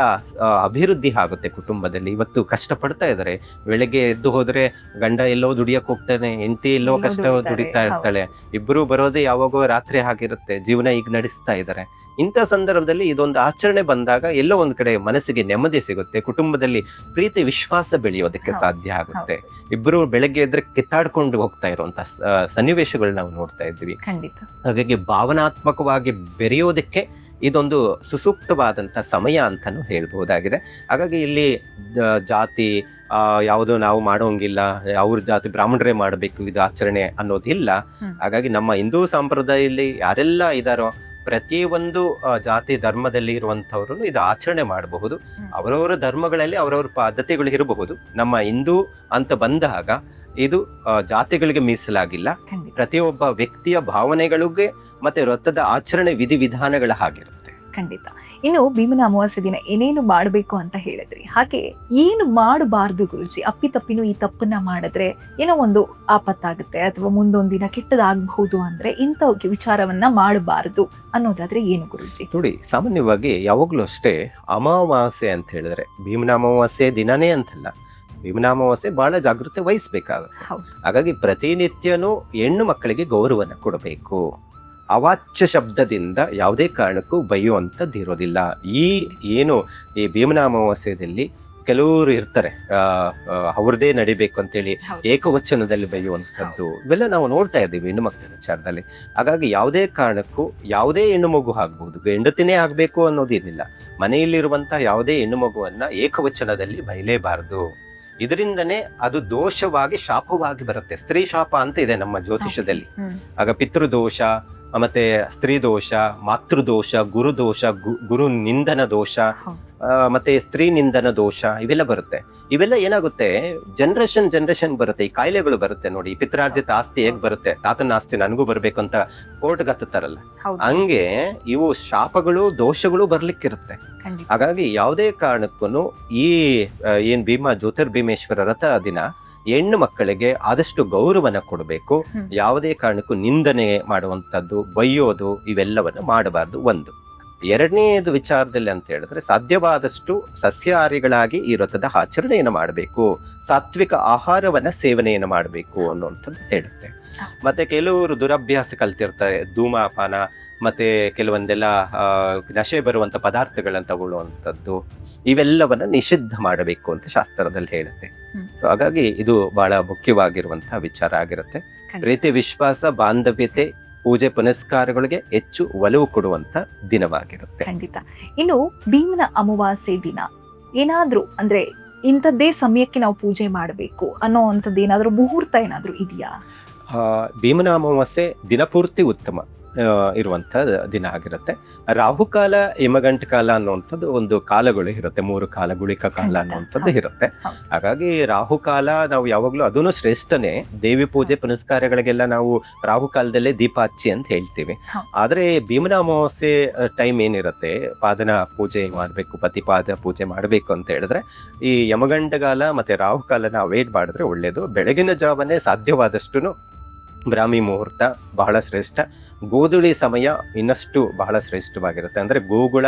ಅಭಿವೃದ್ಧಿ ಆಗುತ್ತೆ ಕುಟುಂಬದಲ್ಲಿ. ಇವತ್ತು ಕಷ್ಟಪಡ್ತಾ ಇದ್ದಾರೆ, ಬೆಳಗ್ಗೆ ಎದ್ದು ಹೋದ್ರೆ ಗಂಡ ಎಲ್ಲೋ ದುಡಿಯಕ್ಕೆ ಹೋಗ್ತಾನೆ, ಹೆಂಡತಿ ಎಲ್ಲೋ ಕಷ್ಟ ದುಡಿತಾ ಇರ್ತಾಳೆ, ಇಬ್ಬರು ಬರೋದೇ ಯಾವಾಗೋ ರಾತ್ರಿ ಆಗಿರುತ್ತೆ, ಜೀವನ ಈಗ ನಡೆಸ್ತಾ ಇದ್ದಾರೆ. ಇಂಥ ಸಂದರ್ಭದಲ್ಲಿ ಇದೊಂದು ಆಚರಣೆ ಬಂದಾಗ ಎಲ್ಲೋ ಒಂದ್ ಕಡೆ ಮನಸ್ಸಿಗೆ ನೆಮ್ಮದಿ ಸಿಗುತ್ತೆ, ಕುಟುಂಬದಲ್ಲಿ ಪ್ರೀತಿ ವಿಶ್ವಾಸ ಬೆಳೆಯೋದಕ್ಕೆ ಸಾಧ್ಯ ಆಗುತ್ತೆ. ಇಬ್ಬರು ಬೆಳಗ್ಗೆ ಎದ್ರೆ ಕಿತ್ತಾಡ್ಕೊಂಡು ಹೋಗ್ತಾ ಇರುವಂತ ಸನ್ನಿವೇಶಗಳು ನಾವು ನೋಡ್ತಾ ಇದ್ವಿ. ಹಾಗಾಗಿ ಭಾವನಾತ್ಮಕವಾಗಿ ಬೆರೆಯೋದಕ್ಕೆ ಇದೊಂದು ಸುಸೂಕ್ತವಾದಂಥ ಸಮಯ ಅಂತಾನು ಹೇಳ್ಬಹುದಾಗಿದೆ. ಹಾಗಾಗಿ ಇಲ್ಲಿ ಜಾತಿ ಯಾವುದೋ ನಾವು ಮಾಡೋಂಗಿಲ್ಲ, ಅವ್ರ ಜಾತಿ ಬ್ರಾಹ್ಮಣರೇ ಮಾಡಬೇಕು ಇದು ಆಚರಣೆ ಅನ್ನೋದಿಲ್ಲ. ಹಾಗಾಗಿ ನಮ್ಮ ಹಿಂದೂ ಸಂಪ್ರದಾಯದಲ್ಲಿ ಯಾರೆಲ್ಲ ಇದಾರೋ ಪ್ರತಿಯೊಂದು ಜಾತಿ ಧರ್ಮದಲ್ಲಿ ಇರುವಂತವ್ರು ಇದು ಆಚರಣೆ ಮಾಡಬಹುದು. ಅವರವರ ಧರ್ಮಗಳಲ್ಲಿ ಅವರವರ ಪದ್ಧತಿಗಳು ಇರಬಹುದು. ನಮ್ಮ ಹಿಂದೂ ಅಂತ ಬಂದಾಗ ಇದು ಜಾತಿಗಳಿಗೆ ಮೀಸಲಾಗಿಲ್ಲ, ಪ್ರತಿಯೊಬ್ಬ ವ್ಯಕ್ತಿಯ ಭಾವನೆಗಳಿಗೆ ಮತ್ತೆ ವ್ರತದ ಆಚರಣೆ ವಿಧಿವಿಧಾನಗಳ ಹಾಗಿರುತ್ತೆ. ಖಂಡಿತ. ಇನ್ನು ಭೀಮನ ಅಮಾವಾಸ್ಯೆ ದಿನ ಏನೇನು ಮಾಡಬೇಕು ಅಂತ ಹೇಳಿದ್ರಿ, ಹಾಗೆ ಏನು ಮಾಡಬಾರ್ದು ಗುರುಜಿ? ಅಪ್ಪಿತಪ್ಪಿನೂ ಈ ತಪ್ಪನ್ನ ಮಾಡಿದ್ರೆ ಏನೋ ಒಂದು ಆಪತ್ತಾಗುತ್ತೆ ಅಥವಾ ಮುಂದೊಂದಿನ ಕೆಟ್ಟದಾಗಬಹುದು ಅಂದ್ರೆ ಇಂಥ ವಿಚಾರವನ್ನ ಮಾಡಬಾರದು ಅನ್ನೋದಾದ್ರೆ ಏನು ಗುರುಜಿ? ನೋಡಿ, ಸಾಮಾನ್ಯವಾಗಿ ಯಾವಾಗ್ಲೂ ಅಷ್ಟೇ ಅಮಾವಾಸ್ಯೆ ಅಂತ ಹೇಳಿದ್ರೆ ಭೀಮನ ಅಮಾವಾಸ್ಯೆ ದಿನನೇ ಅಂತಲ್ಲ, ಭೀಮನ ಅಮಾವಾಸ್ಯೆ ಬಹಳ ಜಾಗೃತಿ ವಹಿಸ್ಬೇಕಾಗುತ್ತೆ. ಹಾಗಾಗಿ ಪ್ರತಿನಿತ್ಯನೂ ಹೆಣ್ಣು ಮಕ್ಕಳಿಗೆ ಗೌರವನ ಕೊಡಬೇಕು. ಅವಾಚ್ಯ ಶಬ್ದದಿಂದ ಯಾವುದೇ ಕಾರಣಕ್ಕೂ ಬೈಯುವಂಥದ್ದು ಇರೋದಿಲ್ಲ. ಈ ಭೀಮನ ಅಮಾವಾಸ್ಯದಲ್ಲಿ ಕೆಲವರು ಇರ್ತಾರೆ, ಅವ್ರದೇ ನಡಿಬೇಕು ಅಂತೇಳಿ ಏಕವಚನದಲ್ಲಿ ಬೈಯುವಂಥದ್ದು, ಇವೆಲ್ಲ ನಾವು ನೋಡ್ತಾ ಇದ್ದೀವಿ ಹೆಣ್ಣು ಮಕ್ಕಳ ವಿಚಾರದಲ್ಲಿ. ಹಾಗಾಗಿ ಯಾವುದೇ ಕಾರಣಕ್ಕೂ ಯಾವುದೇ ಹೆಣ್ಣು ಮಗು ಆಗ್ಬಹುದು, ಹೆಂಡತಿನೇ ಆಗ್ಬೇಕು ಅನ್ನೋದೇನಿಲ್ಲ, ಮನೆಯಲ್ಲಿರುವಂತಹ ಯಾವುದೇ ಹೆಣ್ಣು ಮಗುವನ್ನ ಏಕವಚನದಲ್ಲಿ ಬೈಲೇಬಾರದು. ಇದರಿಂದನೇ ಅದು ದೋಷವಾಗಿ ಶಾಪವಾಗಿ ಬರುತ್ತೆ. ಸ್ತ್ರೀ ಶಾಪ ಅಂತ ಇದೆ ನಮ್ಮ ಜ್ಯೋತಿಷದಲ್ಲಿ. ಆಗ ಪಿತೃದೋಷ, ಮತ್ತೆ ಸ್ತ್ರೀ ದೋಷ, ಮಾತೃದೋಷ, ಗುರುದೋಷ, ಗುರು ನಿಂದನ ದೋಷ, ಮತ್ತೆ ಸ್ತ್ರೀ ನಿಂದನ ದೋಷ, ಇವೆಲ್ಲ ಬರುತ್ತೆ. ಇವೆಲ್ಲ ಏನಾಗುತ್ತೆ, ಜನರೇಷನ್ ಬರುತ್ತೆ, ಈ ಕಾಯಿಲೆಗಳು ಬರುತ್ತೆ. ನೋಡಿ, ಪಿತ್ರಾರ್ಜಿತ ಆಸ್ತಿ ಹೇಗ್ ಬರುತ್ತೆ, ತಾತನ ಆಸ್ತಿ ನನಗೂ ಬರ್ಬೇಕು ಅಂತ ಕೋರ್ಟ್ಗೆ ಹತ್ತುತ್ತಾರಲ್ಲ, ಹಂಗೆ ಇವು ಶಾಪಗಳು ದೋಷಗಳು ಬರ್ಲಿಕ್ಕಿರುತ್ತೆ. ಹಾಗಾಗಿ ಯಾವುದೇ ಕಾರಣಕ್ಕೂ ಏನ್ ಜ್ಯೋತಿರ್ಭೀಮೇಶ್ವರ ರಥ ದಿನ ಹೆಣ್ಣು ಮಕ್ಕಳಿಗೆ ಆದಷ್ಟು ಗೌರವನ ಕೊಡಬೇಕು. ಯಾವುದೇ ಕಾರಣಕ್ಕೂ ನಿಂದನೆ ಮಾಡುವಂಥದ್ದು, ಬೈಯೋದು ಇವೆಲ್ಲವನ್ನು ಮಾಡಬಾರ್ದು. ಒಂದು. ಎರಡನೇದು ವಿಚಾರದಲ್ಲಿ ಅಂತ ಹೇಳಿದ್ರೆ ಸಾಧ್ಯವಾದಷ್ಟು ಸಸ್ಯಾಹಾರಿಗಳಾಗಿ ಈ ವ್ರತದ ಆಚರಣೆಯನ್ನು ಮಾಡಬೇಕು, ಸಾತ್ವಿಕ ಆಹಾರವನ್ನ ಸೇವನೆಯನ್ನು ಮಾಡಬೇಕು ಅನ್ನುವಂಥದ್ದು ಹೇಳುತ್ತೆ. ಮತ್ತೆ ಕೆಲವರು ದುರಭ್ಯಾಸ ಕಲ್ತಿರ್ತಾರೆ, ಧೂಮಪಾನ ಮತ್ತೆ ಕೆಲವೊಂದೆಲ್ಲ ನಶೆ ಬರುವಂತ ಪದಾರ್ಥಗಳನ್ನ ತಗೊಳ್ಳುವಂಥದ್ದು, ಇವೆಲ್ಲವನ್ನ ನಿಷಿದ್ಧ ಮಾಡಬೇಕು ಅಂತ ಶಾಸ್ತ್ರದಲ್ಲಿ ಹೇಳುತ್ತೆ. ಸೊ ಹಾಗಾಗಿ ಇದು ಬಹಳ ಮುಖ್ಯವಾಗಿರುವಂತಹ ವಿಚಾರ ಆಗಿರುತ್ತೆ. ಪ್ರೀತಿ ವಿಶ್ವಾಸ ಬಾಂಧವ್ಯತೆ ಪೂಜೆ ಪುನಸ್ಕಾರಗಳಿಗೆ ಹೆಚ್ಚು ಒಲವು ಕೊಡುವಂತ ದಿನವಾಗಿರುತ್ತೆ. ಖಂಡಿತ. ಇನ್ನು ಭೀಮನ ಅಮಾವಾಸ್ಯೆ ದಿನ ಏನಾದ್ರೂ ಅಂದ್ರೆ ಇಂಥದ್ದೇ ಸಮಯಕ್ಕೆ ನಾವು ಪೂಜೆ ಮಾಡಬೇಕು ಅನ್ನೋ ಅಂಥದ್ದು ಏನಾದ್ರೂ ಮುಹೂರ್ತ ಏನಾದ್ರೂ ಇದೆಯಾ? ಭೀಮನ ಅಮಾವಾಸ್ಯೆ ದಿನಪೂರ್ತಿ ಉತ್ತಮ ಇರುವಂತ ದಿನ ಆಗಿರುತ್ತೆ. ರಾಹುಕಾಲ, ಯಮಗಂಟ ಕಾಲ ಅನ್ನುವಂಥದ್ದು ಒಂದು ಕಾಲಗಳು ಇರುತ್ತೆ, 3 ಕಾಲ, ಗುಳಿಕ ಕಾಲ ಅನ್ನುವಂಥದ್ದು ಇರುತ್ತೆ. ಹಾಗಾಗಿ ರಾಹುಕಾಲ ನಾವು ಯಾವಾಗ್ಲೂ ಅದನ್ನು ಶ್ರೇಷ್ಠನೇ. ದೇವಿ ಪೂಜೆ ಪುನಸ್ಕಾರಗಳಿಗೆಲ್ಲ ನಾವು ರಾಹುಕಾಲದಲ್ಲೇ ದೀಪ ಹಚ್ಚಿ ಅಂತ ಹೇಳ್ತೀವಿ. ಆದ್ರೆ ಭೀಮನ ಅಮಾವಾಸ್ಯೆ ಟೈಮ್ ಏನಿರುತ್ತೆ, ಪಾದನ ಪೂಜೆ ಮಾಡ್ಬೇಕು, ಪತಿಪಾದ ಪೂಜೆ ಮಾಡ್ಬೇಕು ಅಂತ ಹೇಳಿದ್ರೆ ಈ ಯಮಗಂಟ ಕಾಲ ಮತ್ತೆ ರಾಹುಕಾಲನ ಅವಾಯ್ಡ್ ಮಾಡಿದ್ರೆ ಒಳ್ಳೇದು. ಬೆಳಗಿನ ಜಾವನೇ ಸಾಧ್ಯವಾದಷ್ಟು ಬ್ರಾಹ್ಮಿ ಮುಹೂರ್ತ ಬಹಳ ಶ್ರೇಷ್ಠ. ಗೋಧುಳಿ ಸಮಯ ಇನ್ನಷ್ಟು ಬಹಳ ಶ್ರೇಷ್ಠವಾಗಿರುತ್ತೆ. ಅಂದರೆ ಗೋಗುಳ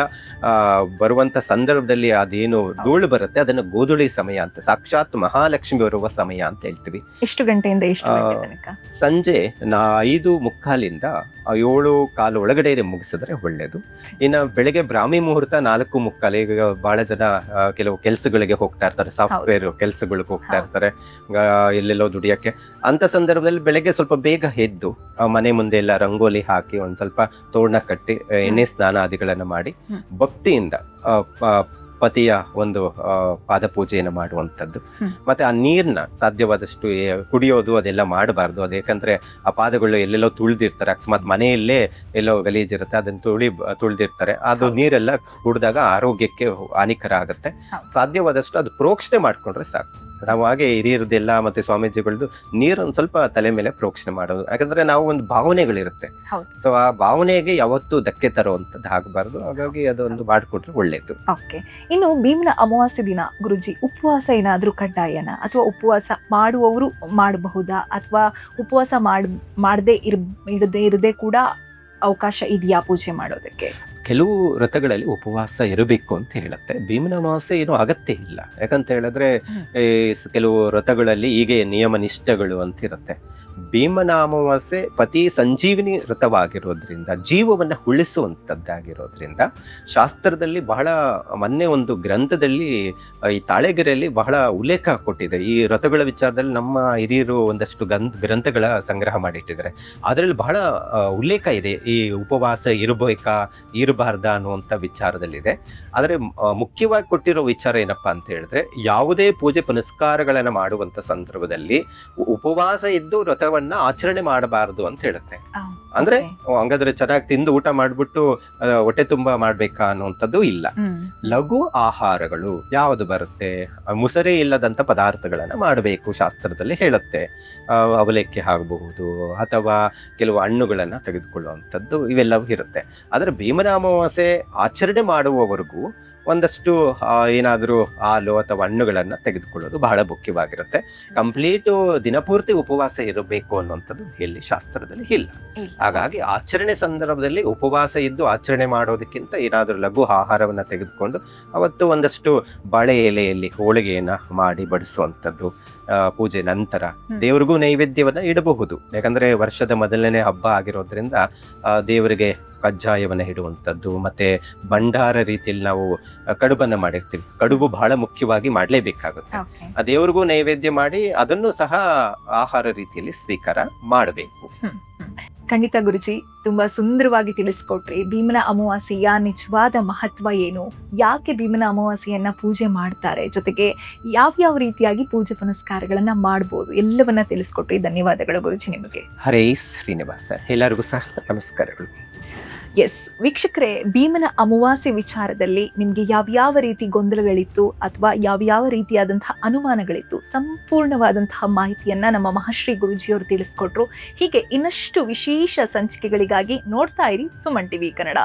ಬರುವಂಥ ಸಂದರ್ಭದಲ್ಲಿ ಅದೇನು ಧೂಳು ಬರುತ್ತೆ ಅದನ್ನು ಗೋಧುಳಿ ಸಮಯ ಅಂತ, ಸಾಕ್ಷಾತ್ ಮಹಾಲಕ್ಷ್ಮಿ ಬರುವ ಸಮಯ ಅಂತ ಹೇಳ್ತೀವಿ. ಎಷ್ಟು ಗಂಟೆಯಿಂದ ಎಷ್ಟು ಗಂಟೆ ತನಕ? ಸಂಜೆ 5:45 7:15 ಒಳಗಡೆ ಮುಗಿಸಿದ್ರೆ ಒಳ್ಳೇದು. ಇನ್ನು ಬೆಳಗ್ಗೆ ಬ್ರಾಹ್ಮಿ ಮುಹೂರ್ತ 4:45. ಈಗ ಬಹಳ ಜನ ಕೆಲವು ಕೆಲಸಗಳಿಗೆ ಹೋಗ್ತಾ ಇರ್ತಾರೆ, ಸಾಫ್ಟ್ವೇರ್ ಕೆಲಸಗಳಿಗೆ ಹೋಗ್ತಾ ಇರ್ತಾರೆ, ಎಲ್ಲೆಲ್ಲೋ ದುಡಿಯಕ್ಕೆ. ಅಂತ ಸಂದರ್ಭದಲ್ಲಿ ಬೆಳಗ್ಗೆ ಸ್ವಲ್ಪ ಬೇಗ ಎದ್ದು ಮನೆ ಮುಂದೆ ಎಲ್ಲ ರಂಗೋಲಿ ಹಾಕಿ ಒಂದ್ ಸ್ವಲ್ಪ ತೋರಣ ಕಟ್ಟಿ ಎಣ್ಣೆ ಸ್ನಾನಾದಿಗಳನ್ನ ಮಾಡಿ ಭಕ್ತಿಯಿಂದ ಪತಿಯ ಒಂದು ಪಾದಪೂಜೆಯನ್ನು ಮಾಡುವಂಥದ್ದು. ಮತ್ತೆ ಆ ನೀರ್ನ ಸಾಧ್ಯವಾದಷ್ಟು ಕುಡಿಯೋದು ಅದೆಲ್ಲ ಮಾಡಬಾರ್ದು. ಅದು ಯಾಕಂದ್ರೆ ಆ ಪಾದಗಳು ಎಲ್ಲೆಲ್ಲೋ ತುಳಿದಿರ್ತಾರೆ, ಅಕಸ್ಮಾತ್ ಮನೆಯಲ್ಲೇ ಎಲ್ಲೋ ಗಲೀಜಿರುತ್ತೆ ಅದನ್ನು ತುಳಿದಿರ್ತಾರೆ, ಅದು ನೀರೆಲ್ಲ ಕುಡಿದಾಗ ಆರೋಗ್ಯಕ್ಕೆ ಹಾನಿಕರ ಆಗುತ್ತೆ. ಸಾಧ್ಯವಾದಷ್ಟು ಅದು ಪ್ರೋಕ್ಷಣೆ ಮಾಡ್ಕೊಂಡ್ರೆ ಸಾಕು. ನಾವು ಹಾಗೆ ಹಿರಿಯರದೆಲ್ಲ ಮತ್ತೆ ಸ್ವಾಮೀಜಿಗಳದ್ದು ನೀರನ್ನು ಸ್ವಲ್ಪ ತಲೆ ಮೇಲೆ ಪ್ರೋಕ್ಷಣೆ ಮಾಡೋದು. ಯಾಕಂದ್ರೆ ನಾವು ಒಂದು ಭಾವನೆಗಳಿರುತ್ತೆ, ಸೊ ಆ ಭಾವನೆಗೆ ಯಾವತ್ತೂ ಧಕ್ಕೆ ತರುವಂತದ್ದು ಆಗಬಾರ್ದು. ಹಾಗಾಗಿ ಅದೊಂದು ಮಾಡಿಕೊಟ್ರೆ ಒಳ್ಳೇದು. ಓಕೆ. ಇನ್ನು ಭೀಮನ ಅಮಾವಾಸ್ಯೆ ದಿನ ಗುರುಜಿ ಉಪವಾಸ ಏನಾದ್ರೂ ಕಡ್ಡಾಯನ, ಅಥವಾ ಉಪವಾಸ ಮಾಡುವವರು ಮಾಡಬಹುದಾ, ಅಥವಾ ಉಪವಾಸ ಮಾಡದೇ ಇರದೆ ಕೂಡ ಅವಕಾಶ ಇದೆಯಾ ಪೂಜೆ ಮಾಡೋದಕ್ಕೆ? ಕೆಲವು ವ್ರತಗಳಲ್ಲಿ ಉಪವಾಸ ಇರಬೇಕು ಅಂತ ಹೇಳುತ್ತೆ. ಭೀಮನ ಅಮಾವಾಸ್ಯೆ ಏನೂ ಅಗತ್ಯ ಇಲ್ಲ. ಯಾಕಂತ ಹೇಳಿದ್ರೆ ಕೆಲವು ವ್ರತಗಳಲ್ಲಿ ಹೀಗೆ ನಿಯಮ ನಿಷ್ಠೆಗಳು ಅಂತ ಇರುತ್ತೆ. ಭೀಮನ ಅಮಾವಾಸ್ಯೆ ಪತಿ ಸಂಜೀವಿನಿ ವ್ರತವಾಗಿರೋದ್ರಿಂದ, ಜೀವವನ್ನು ಉಳಿಸುವಂಥದ್ದಾಗಿರೋದ್ರಿಂದ ಶಾಸ್ತ್ರದಲ್ಲಿ ಬಹಳ, ಮೊನ್ನೆ ಒಂದು ಗ್ರಂಥದಲ್ಲಿ ಈ ತಾಳೆಗೆರೆಯಲ್ಲಿ ಬಹಳ ಉಲ್ಲೇಖ ಕೊಟ್ಟಿದೆ ಈ ವ್ರತಗಳ ವಿಚಾರದಲ್ಲಿ. ನಮ್ಮ ಹಿರಿಯರು ಒಂದಷ್ಟು ಗ್ರಂಥಗಳ ಸಂಗ್ರಹ ಮಾಡಿಟ್ಟಿದ್ದಾರೆ. ಅದರಲ್ಲಿ ಬಹಳ ಉಲ್ಲೇಖ ಇದೆ ಈ ಉಪವಾಸ ಇರಬಾರ್ದ ಅನ್ನುವಂಥ ವಿಚಾರದಲ್ಲಿದೆ. ಆದರೆ ಮುಖ್ಯವಾಗಿ ಕೊಟ್ಟಿರೋ ವಿಚಾರ ಏನಪ್ಪಾ ಅಂತ ಹೇಳಿದ್ರೆ, ಯಾವುದೇ ಪೂಜೆ ಪುನಸ್ಕಾರಗಳನ್ನ ಮಾಡುವಂತ ಸಂದರ್ಭದಲ್ಲಿ ಉಪವಾಸ ಇದ್ದು ವ್ರತವನ್ನ ಆಚರಣೆ ಮಾಡಬಾರದು ಅಂತ ಹೇಳುತ್ತೆ. ಅಂದ್ರೆ ಹಂಗಾದ್ರೆ ಚೆನ್ನಾಗಿ ತಿಂದು ಊಟ ಮಾಡ್ಬಿಟ್ಟು ಹೊಟ್ಟೆ ತುಂಬಾ ಮಾಡ್ಬೇಕಾ ಅನ್ನುವಂಥದ್ದು ಇಲ್ಲ. ಲಘು ಆಹಾರಗಳು ಯಾವುದು ಬರುತ್ತೆ, ಮುಸರೆ ಇಲ್ಲದಂತ ಪದಾರ್ಥಗಳನ್ನ ಮಾಡಬೇಕು ಶಾಸ್ತ್ರದಲ್ಲಿ ಹೇಳುತ್ತೆ. ಅವಲಕ್ಕಿ ಆಗಬಹುದು ಅಥವಾ ಕೆಲವು ಹಣ್ಣುಗಳನ್ನ ತೆಗೆದುಕೊಳ್ಳುವಂಥದ್ದು ಇವೆಲ್ಲವೂ ಇರುತ್ತೆ. ಆದರೆ ಭೀಮನ ಅಮಾವಾಸ್ಯೆ ಆಚರಣೆ ಮಾಡುವವರೆಗೂ ಒಂದಷ್ಟು ಏನಾದರೂ ಹಾಲು ಅಥವಾ ಹಣ್ಣುಗಳನ್ನು ತೆಗೆದುಕೊಳ್ಳೋದು ಬಹಳ ಮುಖ್ಯವಾಗಿರುತ್ತೆ. ಕಂಪ್ಲೀಟು ದಿನಪೂರ್ತಿ ಉಪವಾಸ ಇರಬೇಕು ಅನ್ನುವಂಥದ್ದು ಎಲ್ಲಿ ಶಾಸ್ತ್ರದಲ್ಲಿ ಇಲ್ಲ. ಹಾಗಾಗಿ ಆಚರಣೆ ಸಂದರ್ಭದಲ್ಲಿ ಉಪವಾಸ ಇದ್ದು ಆಚರಣೆ ಮಾಡೋದಕ್ಕಿಂತ ಏನಾದರೂ ಲಘು ಆಹಾರವನ್ನು ತೆಗೆದುಕೊಂಡು ಅವತ್ತು ಒಂದಷ್ಟು ಬಾಳೆ ಎಲೆಯಲ್ಲಿ ಹೋಳಿಗೆಯನ್ನು ಮಾಡಿ ಬಡಿಸುವಂಥದ್ದು, ಪೂಜೆ ನಂತರ ದೇವರಿಗೂ ನೈವೇದ್ಯವನ್ನ ಇಡಬಹುದು. ಯಾಕಂದ್ರೆ ವರ್ಷದ ಮೊದಲನೇ ಹಬ್ಬ ಆಗಿರೋದ್ರಿಂದ ದೇವರಿಗೆ ಕಜ್ಜಾಯವನ್ನ ಇಡುವಂಥದ್ದು, ಮತ್ತೆ ಭಂಡಾರ ರೀತಿಯಲ್ಲಿ ನಾವು ಕಡುಬನ್ನ ಮಾಡಿರ್ತೀವಿ. ಕಡುಬು ಬಹಳ ಮುಖ್ಯವಾಗಿ ಮಾಡಲೇಬೇಕಾಗುತ್ತೆ. ಆ ದೇವರಿಗೂ ನೈವೇದ್ಯ ಮಾಡಿ ಅದನ್ನು ಸಹ ಆಹಾರ ರೀತಿಯಲ್ಲಿ ಸ್ವೀಕಾರ ಮಾಡಬೇಕು. ಖಂಡಿತ ಗುರುಜಿ, ತುಂಬಾ ಸುಂದರವಾಗಿ ತಿಳಿಸ್ಕೊಟ್ರಿ. ಭೀಮನ ಅಮಾವಾಸ್ಯೆಯ ನಿಜವಾದ ಮಹತ್ವ ಏನು, ಯಾಕೆ ಭೀಮನ ಅಮಾವಾಸ್ಯೆಯನ್ನ ಪೂಜೆ ಮಾಡ್ತಾರೆ, ಜೊತೆಗೆ ಯಾವ ರೀತಿಯಾಗಿ ಪೂಜೆ ಪುನಸ್ಕಾರಗಳನ್ನ ಮಾಡ್ಬೋದು, ಎಲ್ಲವನ್ನ ತಿಳಿಸ್ಕೊಟ್ರಿ. ಧನ್ಯವಾದಗಳು ಗುರುಜಿ ನಿಮಗೆ. ಹರೇ ಶ್ರೀನಿವಾಸ. ಎಲ್ಲರಿಗೂ ಸಹ ನಮಸ್ಕಾರಗಳು. ಎಸ್ ವೀಕ್ಷಕರೇ, ಭೀಮನ ಅಮಾವಾಸ್ಯೆ ವಿಚಾರದಲ್ಲಿ ನಿಮಗೆ ಯಾವ್ಯಾವ ರೀತಿ ಗೊಂದಲಗಳಿತ್ತು ಅಥವಾ ಯಾವ್ಯಾವ ರೀತಿಯಾದಂತಹ ಅನುಮಾನಗಳಿತ್ತು, ಸಂಪೂರ್ಣವಾದಂತಹ ಮಾಹಿತಿಯನ್ನ ನಮ್ಮ ಮಹಾಶ್ರೀ ಗುರುಜಿಯವರು ತಿಳಿಸ್ಕೊಟ್ರು. ಹೀಗೆ ಇನ್ನಷ್ಟು ವಿಶೇಷ ಸಂಚಿಕೆಗಳಿಗಾಗಿ ನೋಡ್ತಾ ಇರಿ ಸುಮನ್ ಟಿವಿ ಕನ್ನಡ.